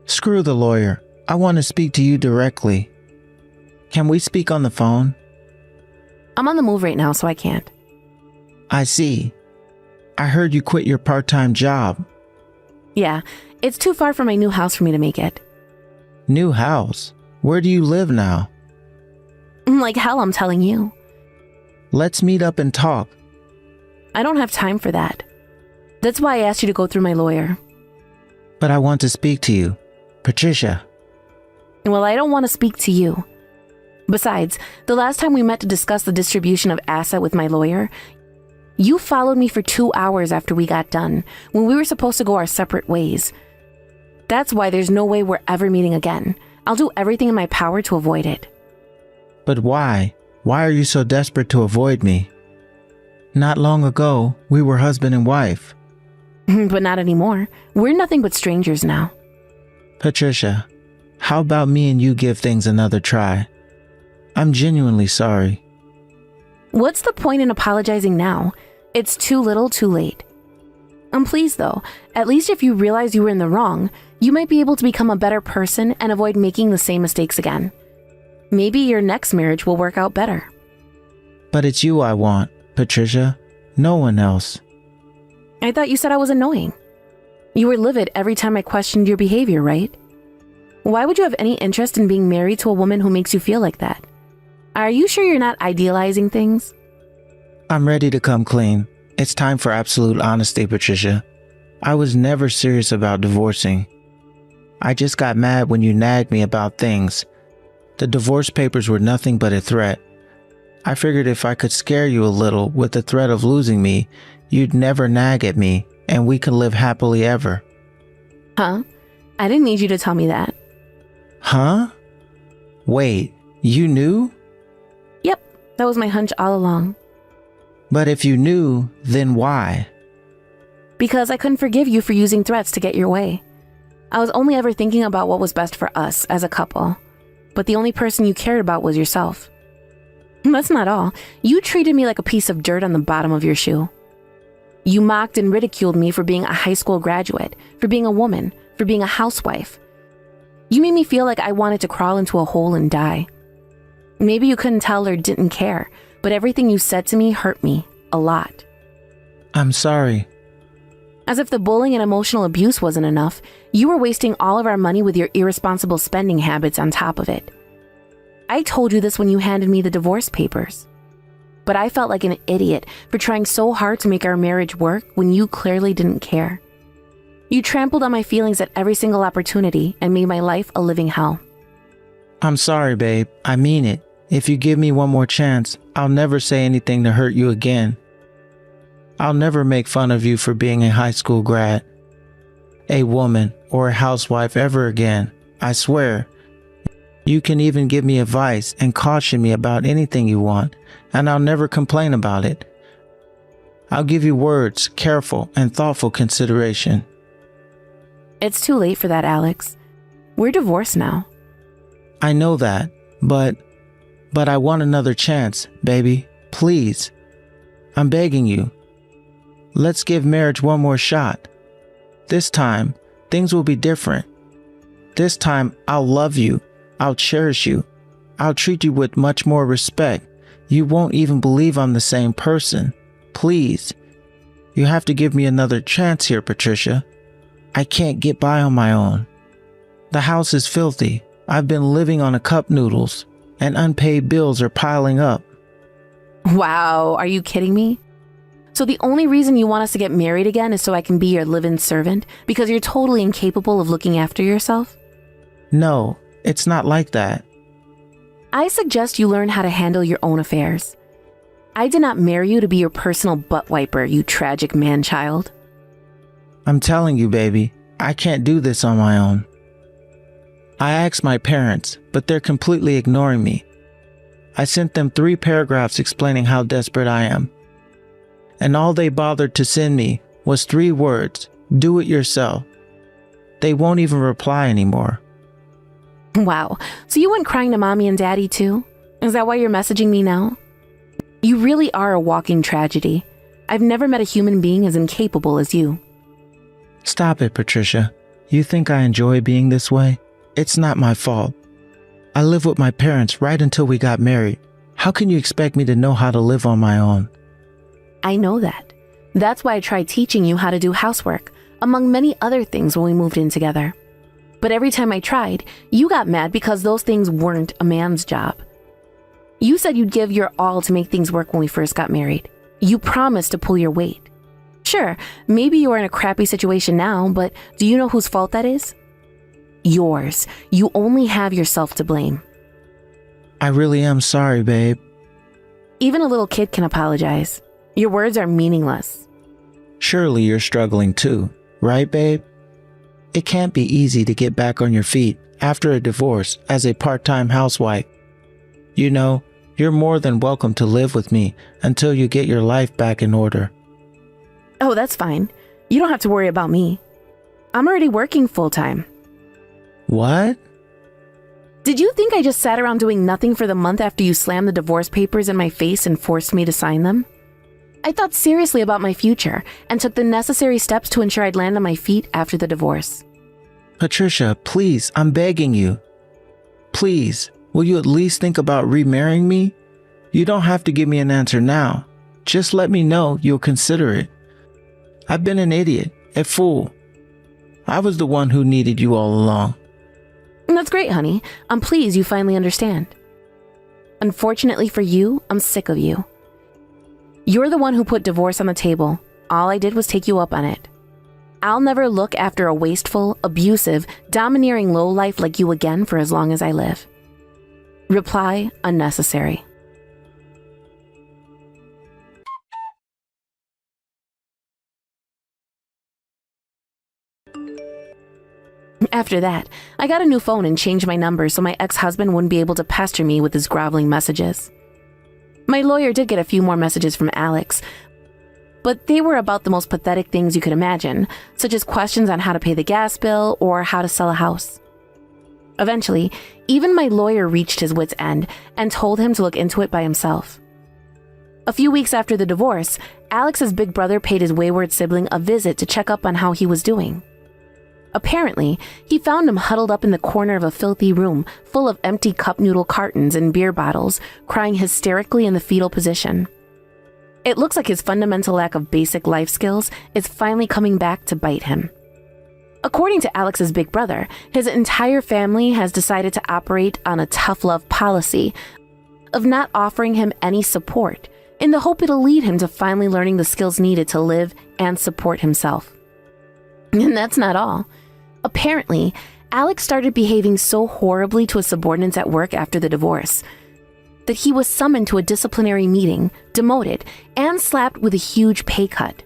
Speaker 1: Screw the lawyer. I want to speak to you directly. Can we speak on the phone?
Speaker 2: I'm on the move right now, so I can't.
Speaker 1: I see. I heard you quit your part-time job.
Speaker 2: Yeah, it's too far from my new house for me to make it.
Speaker 1: New house? Where do you live now?
Speaker 2: Like hell, I'm telling you.
Speaker 1: Let's meet up and talk.
Speaker 2: I don't have time for that. That's why I asked you to go through my lawyer.
Speaker 1: But I want to speak to you. Patricia.
Speaker 2: Well, I don't want to speak to you. Besides, the last time we met to discuss the distribution of asset with my lawyer, you followed me for 2 hours after we got done, when we were supposed to go our separate ways. That's why there's no way we're ever meeting again. I'll do everything in my power to avoid it.
Speaker 1: But why? Why are you so desperate to avoid me? Not long ago, we were husband and wife.
Speaker 2: But not anymore. We're nothing but strangers now.
Speaker 1: Patricia, how about me and you give things another try? I'm genuinely sorry.
Speaker 2: What's the point in apologizing now? It's too little, too late. I'm pleased though. At least if you realize you were in the wrong, you might be able to become a better person and avoid making the same mistakes again. Maybe your next marriage will work out better.
Speaker 1: But it's you I want, Patricia. No one else.
Speaker 2: I thought you said I was annoying. You were livid every time I questioned your behavior, right? Why would you have any interest in being married to a woman who makes you feel like that? Are you sure you're not idealizing things?
Speaker 1: I'm ready to come clean. It's time for absolute honesty, Patricia. I was never serious about divorcing. I just got mad when you nagged me about things. The divorce papers were nothing but a threat. I figured if I could scare you a little with the threat of losing me, you'd never nag at me, and we could live happily ever.
Speaker 2: Huh? I didn't need you to tell me that.
Speaker 1: Huh? Wait, you knew?
Speaker 2: Yep, that was my hunch all along.
Speaker 1: But if you knew, then why?
Speaker 2: Because I couldn't forgive you for using threats to get your way. I was only ever thinking about what was best for us as a couple, but the only person you cared about was yourself. That's not all. You treated me like a piece of dirt on the bottom of your shoe. You mocked and ridiculed me for being a high school graduate, for being a woman, for being a housewife. You made me feel like I wanted to crawl into a hole and die. Maybe you couldn't tell or didn't care, but everything you said to me hurt me a lot.
Speaker 1: I'm sorry.
Speaker 2: As if the bullying and emotional abuse wasn't enough, you were wasting all of our money with your irresponsible spending habits on top of it. I told you this when you handed me the divorce papers. But I felt like an idiot for trying so hard to make our marriage work when you clearly didn't care. You trampled on my feelings at every single opportunity and made my life a living hell.
Speaker 1: I'm sorry, babe. I mean it. If you give me one more chance, I'll never say anything to hurt you again. I'll never make fun of you for being a high school grad, a woman, or a housewife ever again. I swear. You can even give me advice and caution me about anything you want, and I'll never complain about it. I'll give you words, careful and thoughtful consideration.
Speaker 2: It's too late for that, Alex. We're divorced now.
Speaker 1: I know that, but I want another chance, baby. Please. I'm begging you. Let's give marriage one more shot. This time, things will be different. This time, I'll love you. I'll cherish you. I'll treat you with much more respect. You won't even believe I'm the same person. Please. You have to give me another chance here, Patricia. I can't get by on my own. The house is filthy. I've been living on a cup noodles, and unpaid bills are piling up.
Speaker 2: Wow, are you kidding me? So the only reason you want us to get married again is so I can be your live-in servant because you're totally incapable of looking after yourself?
Speaker 1: No, it's not like that.
Speaker 2: I suggest you learn how to handle your own affairs. I did not marry you to be your personal butt wiper, you tragic man-child.
Speaker 1: I'm telling you, baby, I can't do this on my own. I asked my parents, but they're completely ignoring me. I sent them 3 paragraphs explaining how desperate I am. And all they bothered to send me was 3 words, do it yourself. They won't even reply anymore.
Speaker 2: Wow, so you went crying to mommy and daddy too? Is that why you're messaging me now? You really are a walking tragedy. I've never met a human being as incapable as you.
Speaker 1: Stop it, Patricia. You think I enjoy being this way? It's not my fault. I lived with my parents right until we got married. How can you expect me to know how to live on my own?
Speaker 2: I know that. That's why I tried teaching you how to do housework, among many other things when we moved in together. But every time I tried, you got mad because those things weren't a man's job. You said you'd give your all to make things work when we first got married. You promised to pull your weight. Sure, maybe you are in a crappy situation now, but do you know whose fault that is? Yours. You only have yourself to blame.
Speaker 1: I really am sorry, babe.
Speaker 2: Even a little kid can apologize. Your words are meaningless.
Speaker 1: Surely you're struggling too, right, babe? It can't be easy to get back on your feet after a divorce as a part-time housewife. You know, you're more than welcome to live with me until you get your life back in order.
Speaker 2: Oh, that's fine. You don't have to worry about me. I'm already working full-time.
Speaker 1: What?
Speaker 2: Did you think I just sat around doing nothing for the month after you slammed the divorce papers in my face and forced me to sign them? I thought seriously about my future and took the necessary steps to ensure I'd land on my feet after the divorce.
Speaker 1: Patricia, please, I'm begging you. Please, will you at least think about remarrying me? You don't have to give me an answer now. Just let me know you'll consider it. I've been an idiot, a fool. I was the one who needed you all along.
Speaker 2: That's great, honey. I'm pleased you finally understand. Unfortunately for you, I'm sick of you. You're the one who put divorce on the table. All I did was take you up on it. I'll never look after a wasteful, abusive, domineering lowlife like you again for as long as I live. Reply unnecessary. After that, I got a new phone and changed my number so my ex-husband wouldn't be able to pester me with his groveling messages. My lawyer did get a few more messages from Alex, but they were about the most pathetic things you could imagine, such as questions on how to pay the gas bill or how to sell a house. Eventually, even my lawyer reached his wit's end and told him to look into it by himself. A few weeks after the divorce, Alex's big brother paid his wayward sibling a visit to check up on how he was doing. Apparently, he found him huddled up in the corner of a filthy room full of empty cup noodle cartons and beer bottles, crying hysterically in the fetal position. It looks like his fundamental lack of basic life skills is finally coming back to bite him. According to Alex's big brother, his entire family has decided to operate on a tough love policy of not offering him any support, in the hope it'll lead him to finally learning the skills needed to live and support himself. And that's not all. Apparently, Alex started behaving so horribly to his subordinates at work after the divorce that he was summoned to a disciplinary meeting, demoted, and slapped with a huge pay cut.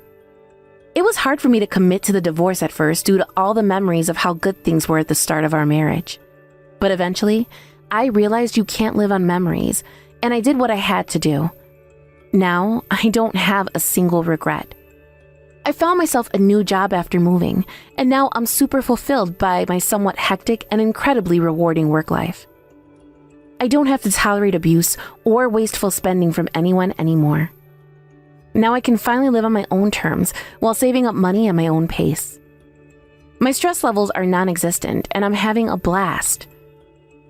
Speaker 2: It was hard for me to commit to the divorce at first due to all the memories of how good things were at the start of our marriage. But eventually, I realized you can't live on memories, and I did what I had to do. Now, I don't have a single regret. I found myself a new job after moving, and now I'm super fulfilled by my somewhat hectic and incredibly rewarding work life. I don't have to tolerate abuse or wasteful spending from anyone anymore. Now I can finally live on my own terms while saving up money at my own pace. My stress levels are non-existent, and I'm having a blast.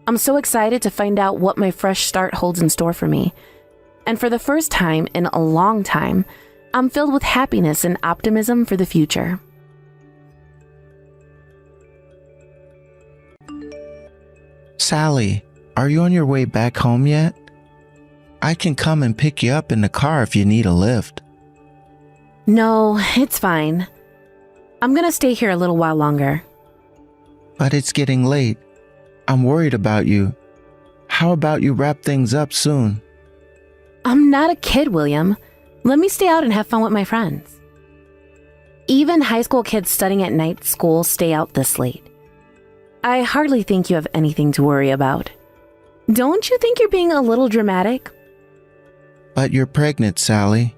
Speaker 2: I'm so excited to find out what my fresh start holds in store for me. And for the first time in a long time, I'm filled with happiness and optimism for the future.
Speaker 1: Sally, are you on your way back home yet? I can come and pick you up in the car if you need a lift.
Speaker 2: No, it's fine. I'm gonna stay here a little while longer.
Speaker 1: But it's getting late. I'm worried about you. How about you wrap things up soon?
Speaker 2: I'm not a kid, William. Let me stay out and have fun with my friends. Even high school kids studying at night school stay out this late. I hardly think you have anything to worry about. Don't you think you're being a little dramatic?
Speaker 1: But you're pregnant, Sally.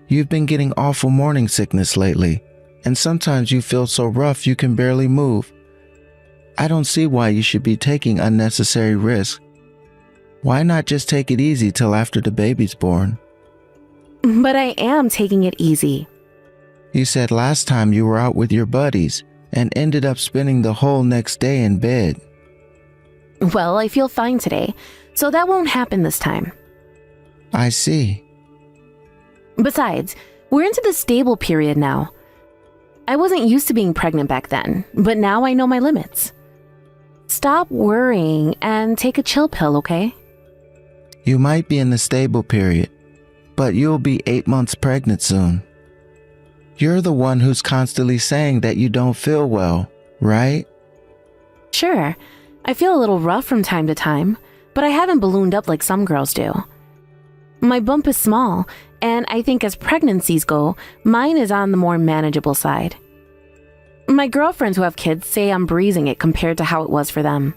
Speaker 1: You've been getting awful morning sickness lately, and sometimes you feel so rough you can barely move. I don't see why you should be taking unnecessary risks. Why not just take it easy till after the baby's born?
Speaker 2: But I am taking it easy.
Speaker 1: You said last time you were out with your buddies and ended up spending the whole next day in bed.
Speaker 2: Well, I feel fine today, so that won't happen this time.
Speaker 1: I see.
Speaker 2: Besides, we're into the stable period now. I wasn't used to being pregnant back then, but now I know my limits. Stop worrying and take a chill pill, okay?
Speaker 1: You might be in the stable period, but you'll be 8 months pregnant soon. You're the one who's constantly saying that you don't feel well, right?
Speaker 2: Sure, I feel a little rough from time to time, but I haven't ballooned up like some girls do. My bump is small, and I think as pregnancies go, mine is on the more manageable side. My girlfriends who have kids say I'm breezing it compared to how it was for them.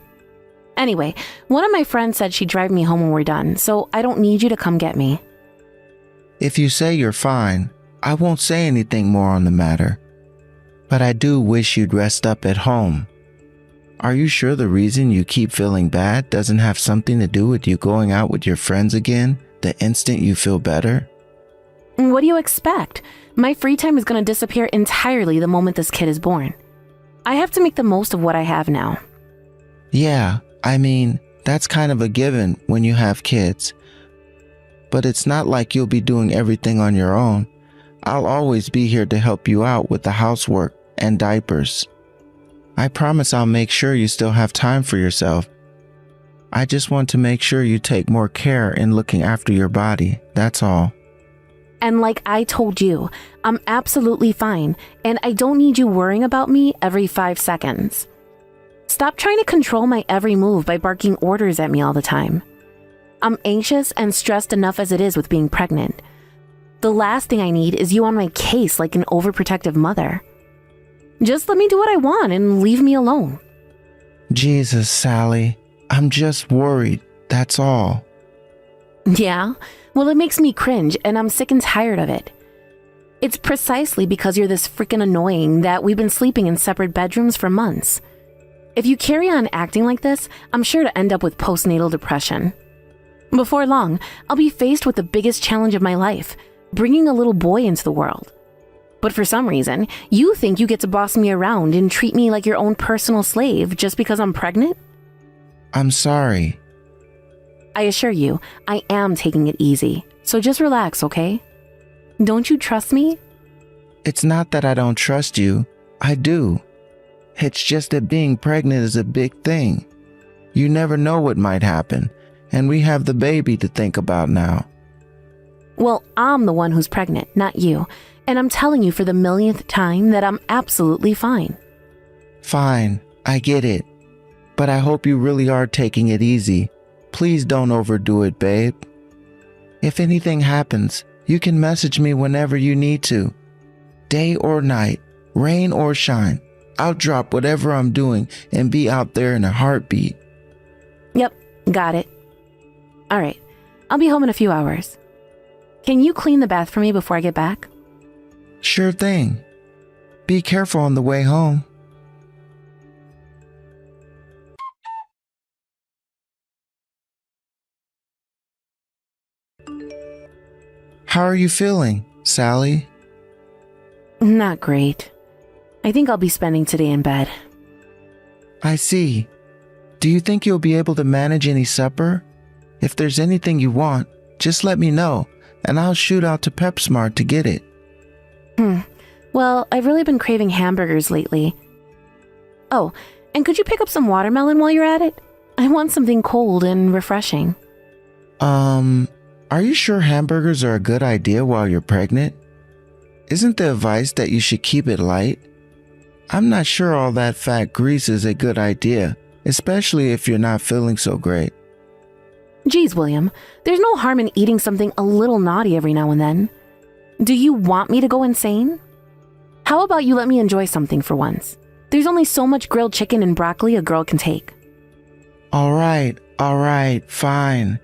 Speaker 2: Anyway, one of my friends said she'd drive me home when we're done, so I don't need you to come get me.
Speaker 1: If you say you're fine, I won't say anything more on the matter. But I do wish you'd rest up at home. Are you sure the reason you keep feeling bad doesn't have something to do with you going out with your friends again the instant you feel better?
Speaker 2: What do you expect? My free time is going to disappear entirely the moment this kid is born. I have to make the most of what I have now.
Speaker 1: Yeah, I mean, that's kind of a given when you have kids. But it's not like you'll be doing everything on your own. I'll always be here to help you out with the housework and diapers. I promise I'll make sure you still have time for yourself. I just want to make sure you take more care in looking after your body, that's all.
Speaker 2: And like I told you, I'm absolutely fine, and I don't need you worrying about me every 5 seconds. Stop trying to control my every move by barking orders at me all the time. I'm anxious and stressed enough as it is with being pregnant. The last thing I need is you on my case like an overprotective mother. Just let me do what I want and leave me alone.
Speaker 1: Jesus, Sally, I'm just worried, that's all.
Speaker 2: Yeah? Well, it makes me cringe, and I'm sick and tired of it. It's precisely because you're this freaking annoying that we've been sleeping in separate bedrooms for months. If you carry on acting like this, I'm sure to end up with postnatal depression. Before long, I'll be faced with the biggest challenge of my life, bringing a little boy into the world. But for some reason, you think you get to boss me around and treat me like your own personal slave just because I'm pregnant?
Speaker 1: I'm sorry.
Speaker 2: I assure you, I am taking it easy, so just relax, okay? Don't you trust me?
Speaker 1: It's not that I don't trust you. I do. It's just that being pregnant is a big thing. You never know what might happen, and we have the baby to think about now.
Speaker 2: Well, I'm the one who's pregnant, not you, and I'm telling you for the millionth time that I'm absolutely fine.
Speaker 1: Fine, I get it. But I hope you really are taking it easy. Please don't overdo it, babe. If anything happens, you can message me whenever you need to. Day or night, rain or shine, I'll drop whatever I'm doing and be out there in a heartbeat.
Speaker 2: Yep, got it. All right, I'll be home in a few hours. Can you clean the bath for me before I get back?
Speaker 1: Sure thing. Be careful on the way home. How are you feeling, Sally?
Speaker 2: Not great. I think I'll be spending today in bed.
Speaker 1: I see. Do you think you'll be able to manage any supper? If there's anything you want, just let me know, and I'll shoot out to PepSmart to get it.
Speaker 2: Well, I've really been craving hamburgers lately. Oh, and could you pick up some watermelon while you're at it? I want something cold and refreshing.
Speaker 1: Are you sure hamburgers are a good idea while you're pregnant? Isn't the advice that you should keep it light? I'm not sure all that fat grease is a good idea, especially if you're not feeling so great.
Speaker 2: Geez, William, there's no harm in eating something a little naughty every now and then. Do you want me to go insane? How about you let me enjoy something for once? There's only so much grilled chicken and broccoli a girl can take.
Speaker 1: All right, fine.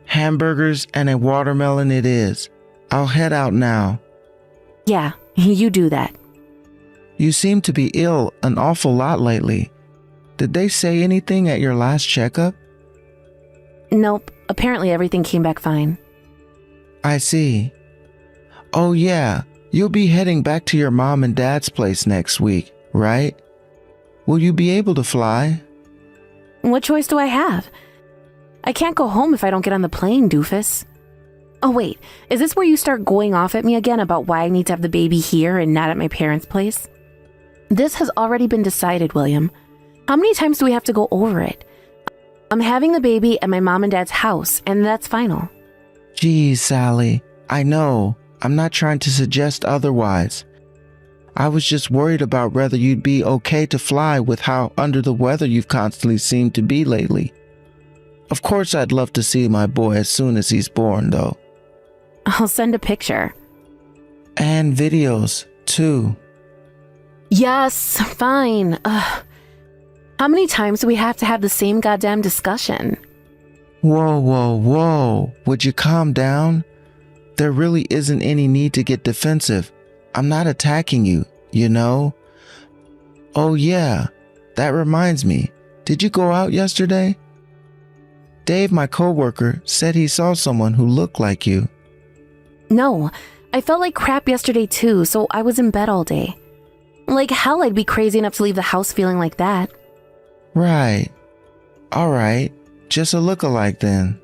Speaker 1: Hamburgers and a watermelon it is. I'll head out now.
Speaker 2: Yeah, you do that.
Speaker 1: You seem to be ill an awful lot lately. Did they say anything at your last checkup?
Speaker 2: Nope, apparently everything came back fine.
Speaker 1: I see. Oh yeah, you'll be heading back to your mom and dad's place next week, right? Will you be able to fly?
Speaker 2: What choice do I have? I can't go home if I don't get on the plane, doofus. Oh wait, is this where you start going off at me again about why I need to have the baby here and not at my parents' place? This has already been decided, William. How many times do we have to go over it? I'm having the baby at my mom and dad's house, and that's final.
Speaker 1: Geez, Sally, I know. I'm not trying to suggest otherwise. I was just worried about whether you'd be okay to fly with how under the weather you've constantly seemed to be lately. Of course, I'd love to see my boy as soon as he's born, though.
Speaker 2: I'll send a picture.
Speaker 1: And videos, too.
Speaker 2: Yes, fine. How many times do we have to have the same goddamn discussion?
Speaker 1: Whoa. Would you calm down? There really isn't any need to get defensive. I'm not attacking you, you know? Oh yeah, that reminds me. Did you go out yesterday? Dave, my coworker, said he saw someone who looked like you.
Speaker 2: No, I felt like crap yesterday too, so I was in bed all day. Like hell I'd be crazy enough to leave the house feeling like that.
Speaker 1: Right. All right. Just a lookalike then.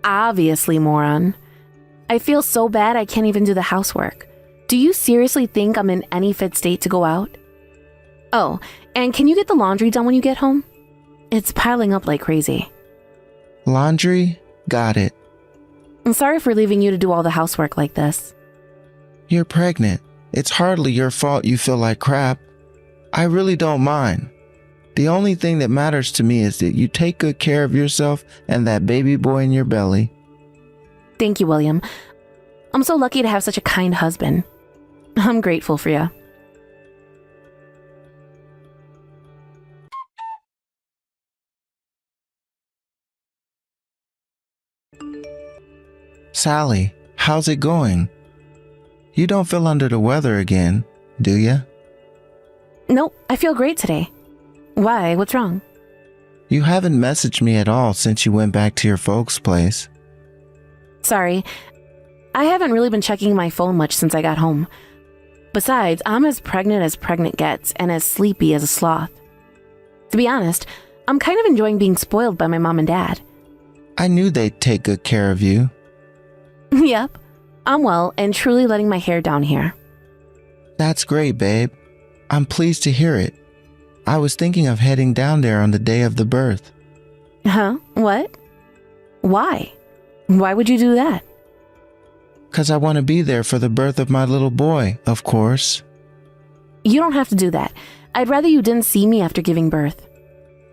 Speaker 2: Obviously, moron. I feel so bad I can't even do the housework. Do you seriously think I'm in any fit state to go out? Oh, and can you get the laundry done when you get home? It's piling up like crazy.
Speaker 1: Laundry? Got it.
Speaker 2: I'm sorry for leaving you to do all the housework like this.
Speaker 1: You're pregnant. It's hardly your fault you feel like crap. I really don't mind. The only thing that matters to me is that you take good care of yourself and that baby boy in your belly.
Speaker 2: Thank you, William. I'm so lucky to have such a kind husband. I'm grateful for you.
Speaker 1: Sally, how's it going? You don't feel under the weather again, do ya?
Speaker 2: Nope, I feel great today. Why? What's wrong?
Speaker 1: You haven't messaged me at all since you went back to your folks' place.
Speaker 2: Sorry. I haven't really been checking my phone much since I got home. Besides, I'm as pregnant gets and as sleepy as a sloth. To be honest, I'm kind of enjoying being spoiled by my mom and dad.
Speaker 1: I knew they'd take good care of you.
Speaker 2: Yep. I'm well and truly letting my hair down here.
Speaker 1: That's great, babe. I'm pleased to hear it. I was thinking of heading down there on the day of the birth.
Speaker 2: Huh? What? Why? Why would you do that?
Speaker 1: 'Cause I want to be there for the birth of my little boy, of course.
Speaker 2: You don't have to do that. I'd rather you didn't see me after giving birth.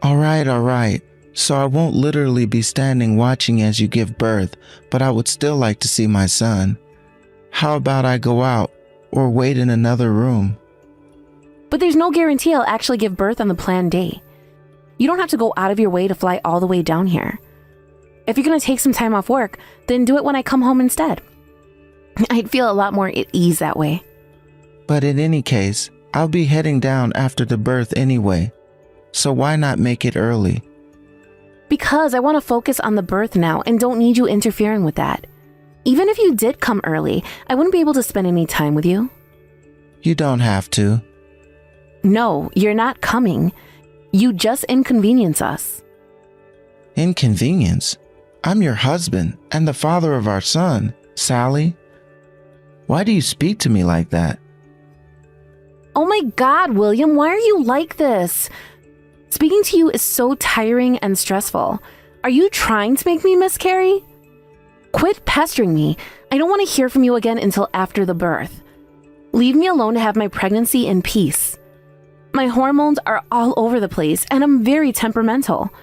Speaker 1: All right. So I won't literally be standing watching as you give birth, but I would still like to see my son. How about I go out or wait in another room?
Speaker 2: But there's no guarantee I'll actually give birth on the planned day. You don't have to go out of your way to fly all the way down here. If you're going to take some time off work, then do it when I come home instead. I'd feel a lot more at ease that way.
Speaker 1: But in any case, I'll be heading down after the birth anyway. So why not make it early?
Speaker 2: Because I want to focus on the birth now and don't need you interfering with that. Even if you did come early, I wouldn't be able to spend any time with you.
Speaker 1: You don't have to.
Speaker 2: No, you're not coming. You just inconvenience us.
Speaker 1: Inconvenience? I'm your husband and the father of our son, Sally. Why do you speak to me like that?
Speaker 2: Oh my God, William, why are you like this? Speaking to you is so tiring and stressful. Are you trying to make me miscarry? Quit pestering me. I don't want to hear from you again until after the birth. Leave me alone to have my pregnancy in peace. My hormones are all over the place and I'm very temperamental.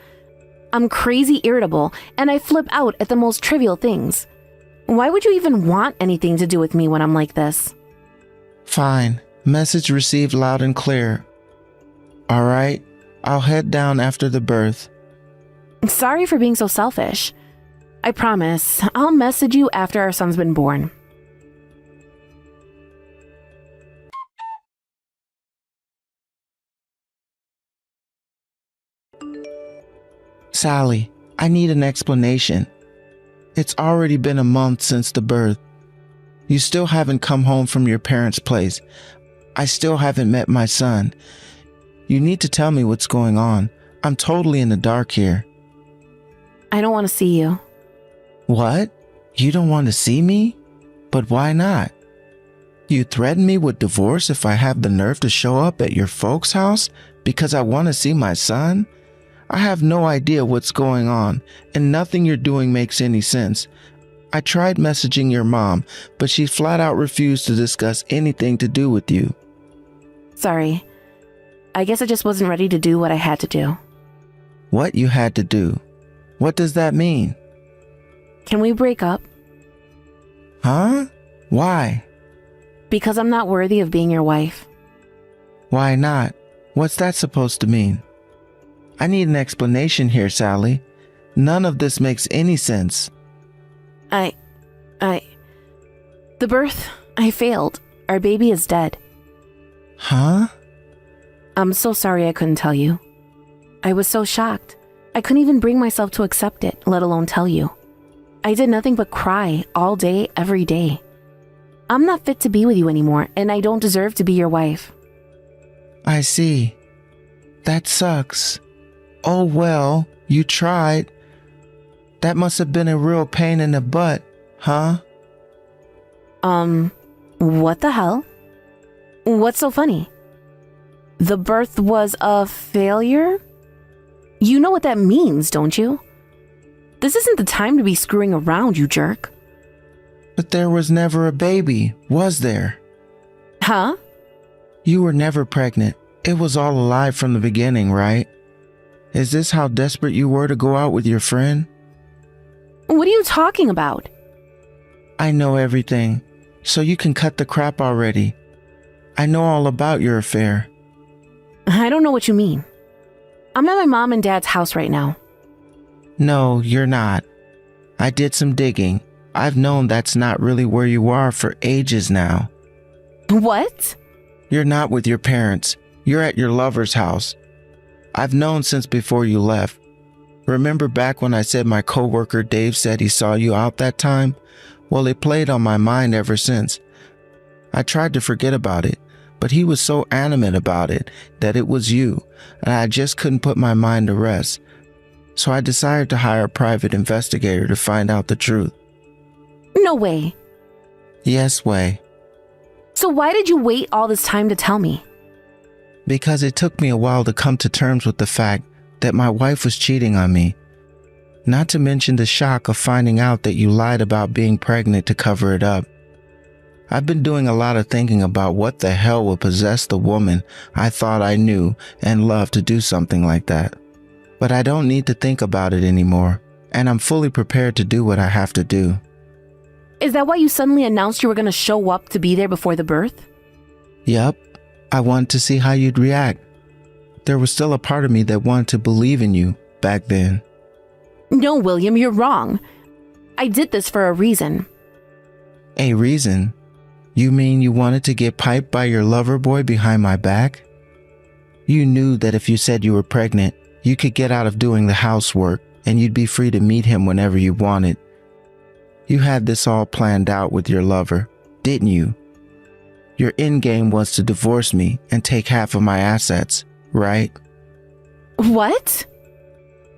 Speaker 2: I'm crazy irritable and I flip out at the most trivial things. Why would you even want anything to do with me when I'm like this?
Speaker 1: Fine. Message received loud and clear. All right. I'll head down after the birth.
Speaker 2: Sorry for being so selfish. I promise, I'll message you after our son's been born.
Speaker 1: Sally, I need an explanation. It's already been a month since the birth. You still haven't come home from your parents' place. I still haven't met my son. You need to tell me what's going on. I'm totally in the dark here.
Speaker 2: I don't want to see you.
Speaker 1: What? You don't want to see me? But why not? You threaten me with divorce if I have the nerve to show up at your folks' house because I want to see my son? I have no idea what's going on, and nothing you're doing makes any sense. I tried messaging your mom, but she flat out refused to discuss anything to do with you.
Speaker 2: Sorry. I guess I just wasn't ready to do what I had to do.
Speaker 1: What you had to do? What does that mean?
Speaker 2: Can we break up?
Speaker 1: Huh? Why?
Speaker 2: Because I'm not worthy of being your wife.
Speaker 1: Why not? What's that supposed to mean? I need an explanation here, Sally. None of this makes any sense.
Speaker 2: The birth, I failed. Our baby is dead.
Speaker 1: Huh?
Speaker 2: I'm so sorry I couldn't tell you. I was so shocked. I couldn't even bring myself to accept it, let alone tell you. I did nothing but cry all day, every day. I'm not fit to be with you anymore, and I don't deserve to be your wife.
Speaker 1: I see. That sucks. Oh well, you tried. That must have been a real pain in the butt, huh?
Speaker 2: What the hell? What's so funny? The birth was a failure? You know what that means, don't you? This isn't the time to be screwing around, you jerk.
Speaker 1: But there was never a baby, was there?
Speaker 2: Huh?
Speaker 1: You were never pregnant. It was all a lie from the beginning, right? Is this how desperate you were to go out with your friend?
Speaker 2: What are you talking about?
Speaker 1: I know everything, so you can cut the crap already. I know all about your affair.
Speaker 2: I don't know what you mean. I'm at my mom and dad's house right now.
Speaker 1: No, you're not. I did some digging. I've known that's not really where you are for ages now.
Speaker 2: What?
Speaker 1: You're not with your parents. You're at your lover's house. I've known since before you left. Remember back when I said my coworker Dave said he saw you out that time? Well, it played on my mind ever since. I tried to forget about it, but he was so adamant about it that it was you, and I just couldn't put my mind to rest. So I decided to hire a private investigator to find out the truth.
Speaker 2: No way.
Speaker 1: Yes, way.
Speaker 2: So why did you wait all this time to tell me?
Speaker 1: Because it took me a while to come to terms with the fact that my wife was cheating on me. Not to mention the shock of finding out that you lied about being pregnant to cover it up. I've been doing a lot of thinking about what the hell would possess the woman I thought I knew and loved to do something like that. But I don't need to think about it anymore, and I'm fully prepared to do what I have to do.
Speaker 2: Is that why you suddenly announced you were going to show up to be there before the birth?
Speaker 1: Yep. I wanted to see how you'd react. There was still a part of me that wanted to believe in you back then.
Speaker 2: No, William, you're wrong. I did this for a reason.
Speaker 1: A reason? You mean you wanted to get piped by your lover boy behind my back? You knew that if you said you were pregnant, you could get out of doing the housework and you'd be free to meet him whenever you wanted. You had this all planned out with your lover, didn't you? Your end game was to divorce me and take half of my assets, right?
Speaker 2: What?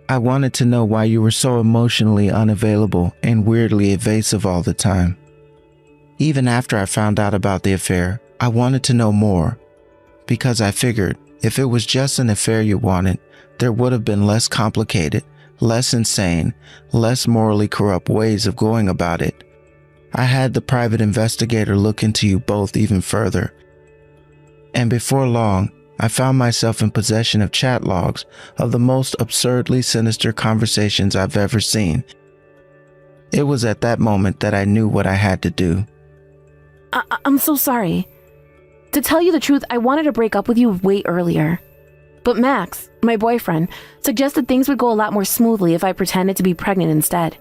Speaker 1: I wanted to know why you were so emotionally unavailable and weirdly evasive all the time. Even after I found out about the affair, I wanted to know more, because I figured if it was just an affair you wanted, there would have been less complicated, less insane, less morally corrupt ways of going about it. I had the private investigator look into you both even further. And before long, I found myself in possession of chat logs of the most absurdly sinister conversations I've ever seen. It was at that moment that I knew what I had to do.
Speaker 2: I'm so sorry. To tell you the truth, I wanted to break up with you way earlier. But Max, my boyfriend, suggested things would go a lot more smoothly if I pretended to be pregnant instead.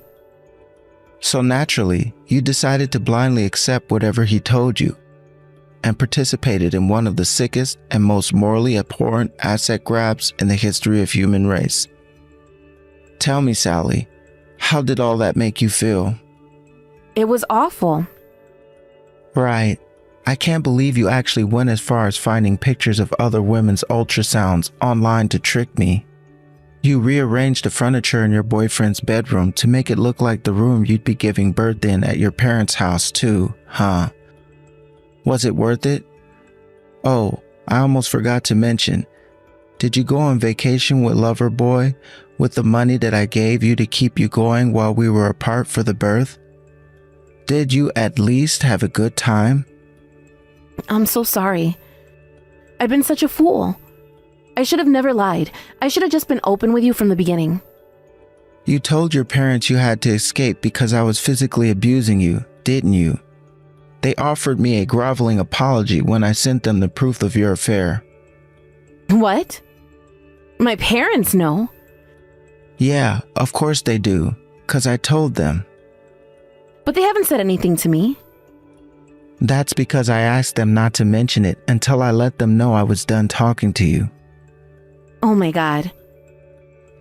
Speaker 1: So naturally, you decided to blindly accept whatever he told you and participated in one of the sickest and most morally abhorrent asset grabs in the history of human race. Tell me, Sally, how did all that make you feel?
Speaker 2: It was awful.
Speaker 1: Right. I can't believe you actually went as far as finding pictures of other women's ultrasounds online to trick me. You rearranged the furniture in your boyfriend's bedroom to make it look like the room you'd be giving birth in at your parents' house too, huh? Was it worth it? Oh, I almost forgot to mention. Did you go on vacation with Lover Boy with the money that I gave you to keep you going while we were apart for the birth? Did you at least have a good time?
Speaker 2: I'm so sorry. I've been such a fool. I should have never lied. I should have just been open with you from the beginning.
Speaker 1: You told your parents you had to escape because I was physically abusing you, didn't you? They offered me a groveling apology when I sent them the proof of your affair.
Speaker 2: What? My parents know.
Speaker 1: Yeah, of course they do, 'cause I told them.
Speaker 2: But they haven't said anything to me.
Speaker 1: That's because I asked them not to mention it until I let them know I was done talking to you.
Speaker 2: Oh my God.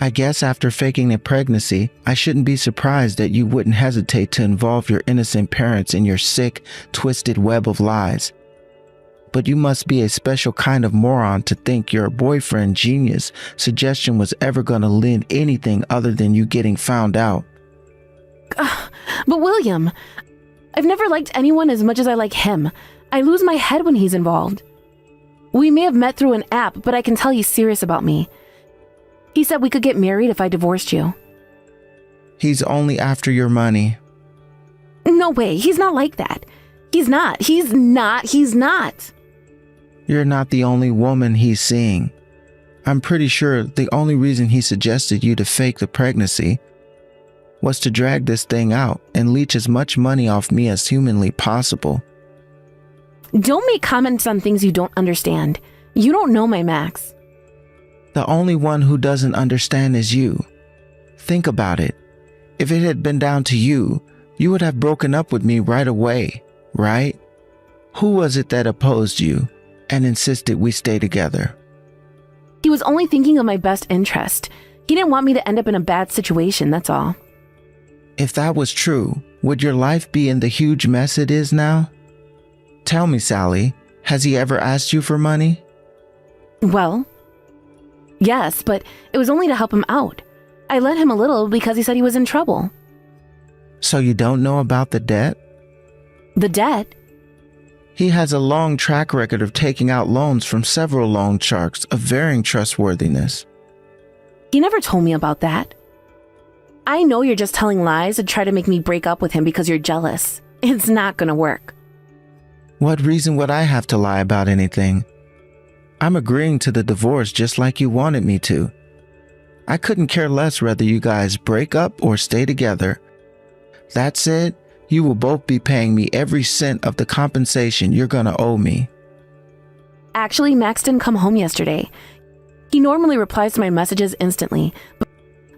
Speaker 1: I guess after faking a pregnancy, I shouldn't be surprised that you wouldn't hesitate to involve your innocent parents in your sick, twisted web of lies. But you must be a special kind of moron to think your boyfriend genius suggestion was ever going to lend anything other than you getting found out.
Speaker 2: But William, I've never liked anyone as much as I like him. I lose my head when he's involved. We may have met through an app, but I can tell he's serious about me. He said we could get married if I divorced you.
Speaker 1: He's only after your money.
Speaker 2: No way, he's not like that. He's not.
Speaker 1: You're not the only woman he's seeing. I'm pretty sure the only reason he suggested you to fake the pregnancy was to drag this thing out and leech as much money off me as humanly possible.
Speaker 2: Don't make comments on things you don't understand. You don't know my Max.
Speaker 1: The only one who doesn't understand is you. Think about it. If it had been down to you, you would have broken up with me right away, right? Who was it that opposed you and insisted we stay together?
Speaker 2: He was only thinking of my best interest. He didn't want me to end up in a bad situation, that's all.
Speaker 1: If that was true, would your life be in the huge mess it is now? Tell me, Sally, has he ever asked you for money?
Speaker 2: Well, yes, but it was only to help him out. I lent him a little because he said he was in trouble.
Speaker 1: So you don't know about the debt?
Speaker 2: The debt?
Speaker 1: He has a long track record of taking out loans from several loan sharks of varying trustworthiness.
Speaker 2: He never told me about that. I know you're just telling lies to try to make me break up with him because you're jealous. It's not gonna work.
Speaker 1: What reason would I have to lie about anything? I'm agreeing to the divorce just like you wanted me to. I couldn't care less whether you guys break up or stay together. That said, you will both be paying me every cent of the compensation you're gonna owe me.
Speaker 2: Actually, Max didn't come home yesterday. He normally replies to my messages instantly,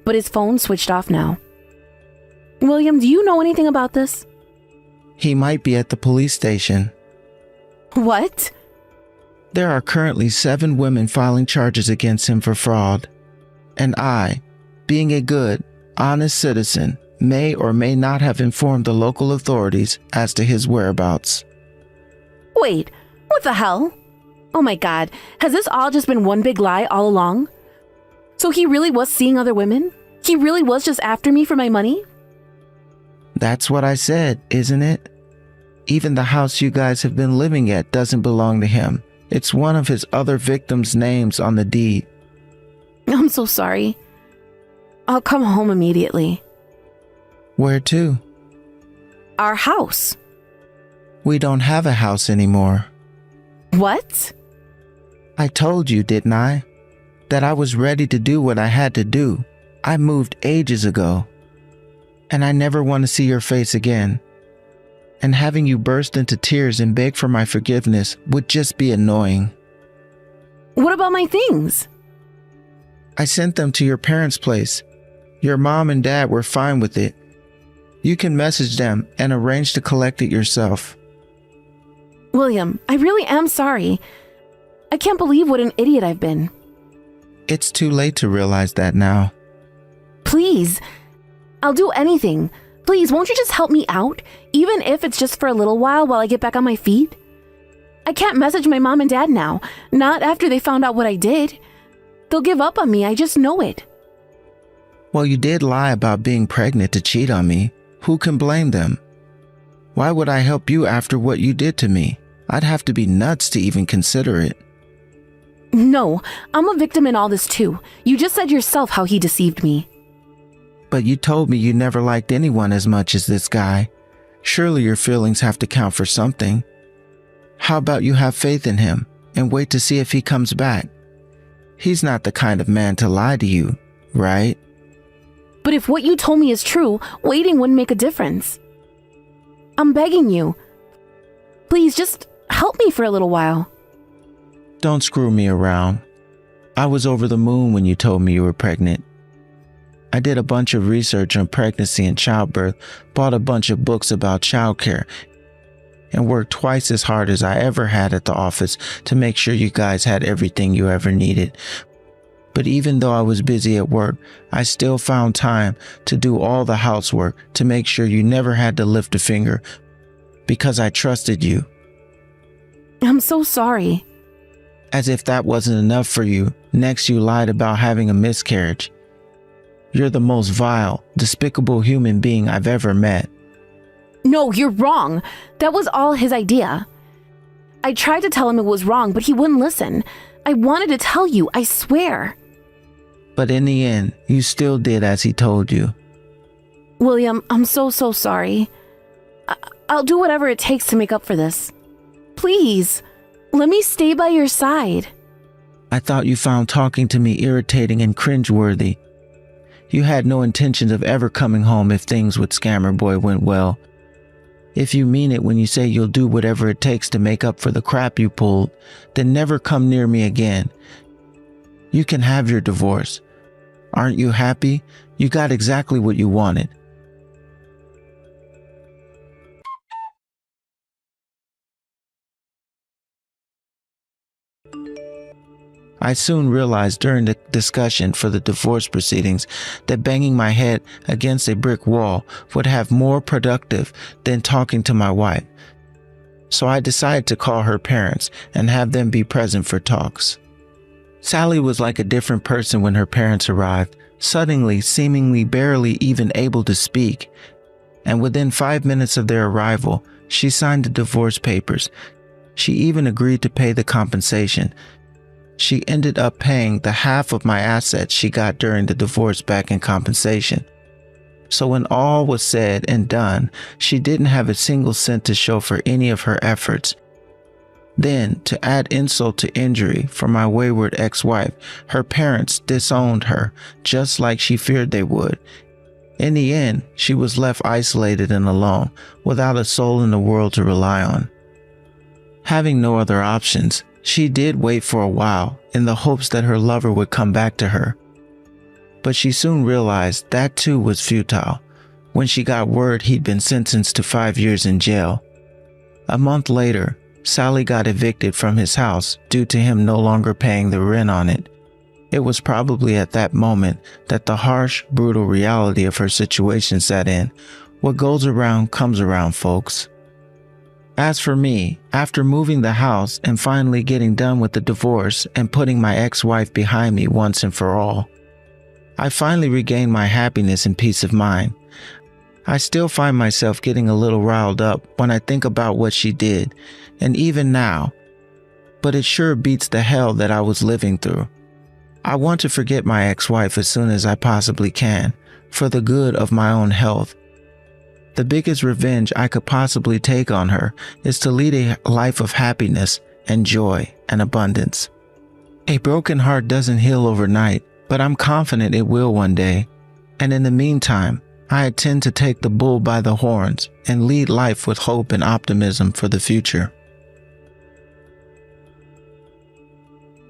Speaker 2: but his phone switched off now. William, do you know anything about this?
Speaker 1: He might be at the police station.
Speaker 2: What?
Speaker 1: There are currently 7 women filing charges against him for fraud. And I, being a good, honest citizen, may or may not have informed the local authorities as to his whereabouts.
Speaker 2: Wait, what the hell? Oh my god, has this all just been one big lie all along? So he really was seeing other women? He really was just after me for my money?
Speaker 1: That's what I said, isn't it? Even the house you guys have been living at doesn't belong to him. It's one of his other victims' names on the deed.
Speaker 2: I'm so sorry. I'll come home immediately.
Speaker 1: Where to?
Speaker 2: Our house.
Speaker 1: We don't have a house anymore.
Speaker 2: What?
Speaker 1: I told you, didn't I? That I was ready to do what I had to do. I moved ages ago. And I never want to see your face again. And having you burst into tears and beg for my forgiveness would just be annoying.
Speaker 2: What about my things?
Speaker 1: I sent them to your parents' place. Your mom and dad were fine with it. You can message them and arrange to collect it yourself.
Speaker 2: William, I really am sorry. I can't believe what an idiot I've been.
Speaker 1: It's too late to realize that now.
Speaker 2: Please, I'll do anything. Please, won't you just help me out? Even if it's just for a little while I get back on my feet? I can't message my mom and dad now. Not after they found out what I did. They'll give up on me, I just know it.
Speaker 1: Well, you did lie about being pregnant to cheat on me. Who can blame them? Why would I help you after what you did to me? I'd have to be nuts to even consider it.
Speaker 2: No, I'm a victim in all this too. You just said yourself how he deceived me.
Speaker 1: But you told me you never liked anyone as much as this guy. Surely your feelings have to count for something. How about you have faith in him and wait to see if he comes back? He's not the kind of man to lie to you, right?
Speaker 2: But if what you told me is true, waiting wouldn't make a difference. I'm begging you. Please, just help me for a little while.
Speaker 1: Don't screw me around. I was over the moon when you told me you were pregnant. I did a bunch of research on pregnancy and childbirth, bought a bunch of books about childcare, and worked twice as hard as I ever had at the office to make sure you guys had everything you ever needed. But even though I was busy at work, I still found time to do all the housework to make sure you never had to lift a finger because I trusted you.
Speaker 2: I'm so sorry.
Speaker 1: As if that wasn't enough for you, next you lied about having a miscarriage. You're the most vile, despicable human being I've ever met.
Speaker 2: No, you're wrong. That was all his idea. I tried to tell him it was wrong, but he wouldn't listen. I wanted to tell you, I swear.
Speaker 1: But in the end, you still did as he told you.
Speaker 2: William, I'm so sorry. I'll do whatever it takes to make up for this. Please, let me stay by your side.
Speaker 1: I thought you found talking to me irritating and cringeworthy. You had no intentions of ever coming home if things with Scammer Boy went well. If you mean it when you say you'll do whatever it takes to make up for the crap you pulled, then never come near me again. You can have your divorce. Aren't you happy? You got exactly what you wanted. I soon realized during the discussion for the divorce proceedings that banging my head against a brick wall would have more productive than talking to my wife. So I decided to call her parents and have them be present for talks. Sally was like a different person when her parents arrived, suddenly seemingly barely even able to speak. And within 5 minutes of their arrival, she signed the divorce papers. She even agreed to pay the compensation. She ended up paying the half of my assets she got during the divorce back in compensation. So when all was said and done, she didn't have a single cent to show for any of her efforts. Then, to add insult to injury for my wayward ex-wife, her parents disowned her, just like she feared they would. In the end, she was left isolated and alone, without a soul in the world to rely on. Having no other options, she did wait for a while in the hopes that her lover would come back to her. But she soon realized that too was futile when she got word he'd been sentenced to 5 years in jail. A month later, Sally got evicted from his house due to him no longer paying the rent on it. It was probably at that moment that the harsh, brutal reality of her situation set in. What goes around comes around, folks. As for me, after moving the house and finally getting done with the divorce and putting my ex-wife behind me once and for all, I finally regained my happiness and peace of mind. I still find myself getting a little riled up when I think about what she did, and even now, but it sure beats the hell that I was living through. I want to forget my ex-wife as soon as I possibly can, for the good of my own health. The biggest revenge I could possibly take on her is to lead a life of happiness and joy and abundance. A broken heart doesn't heal overnight, but I'm confident it will one day. And in the meantime, I intend to take the bull by the horns and lead life with hope and optimism for the future.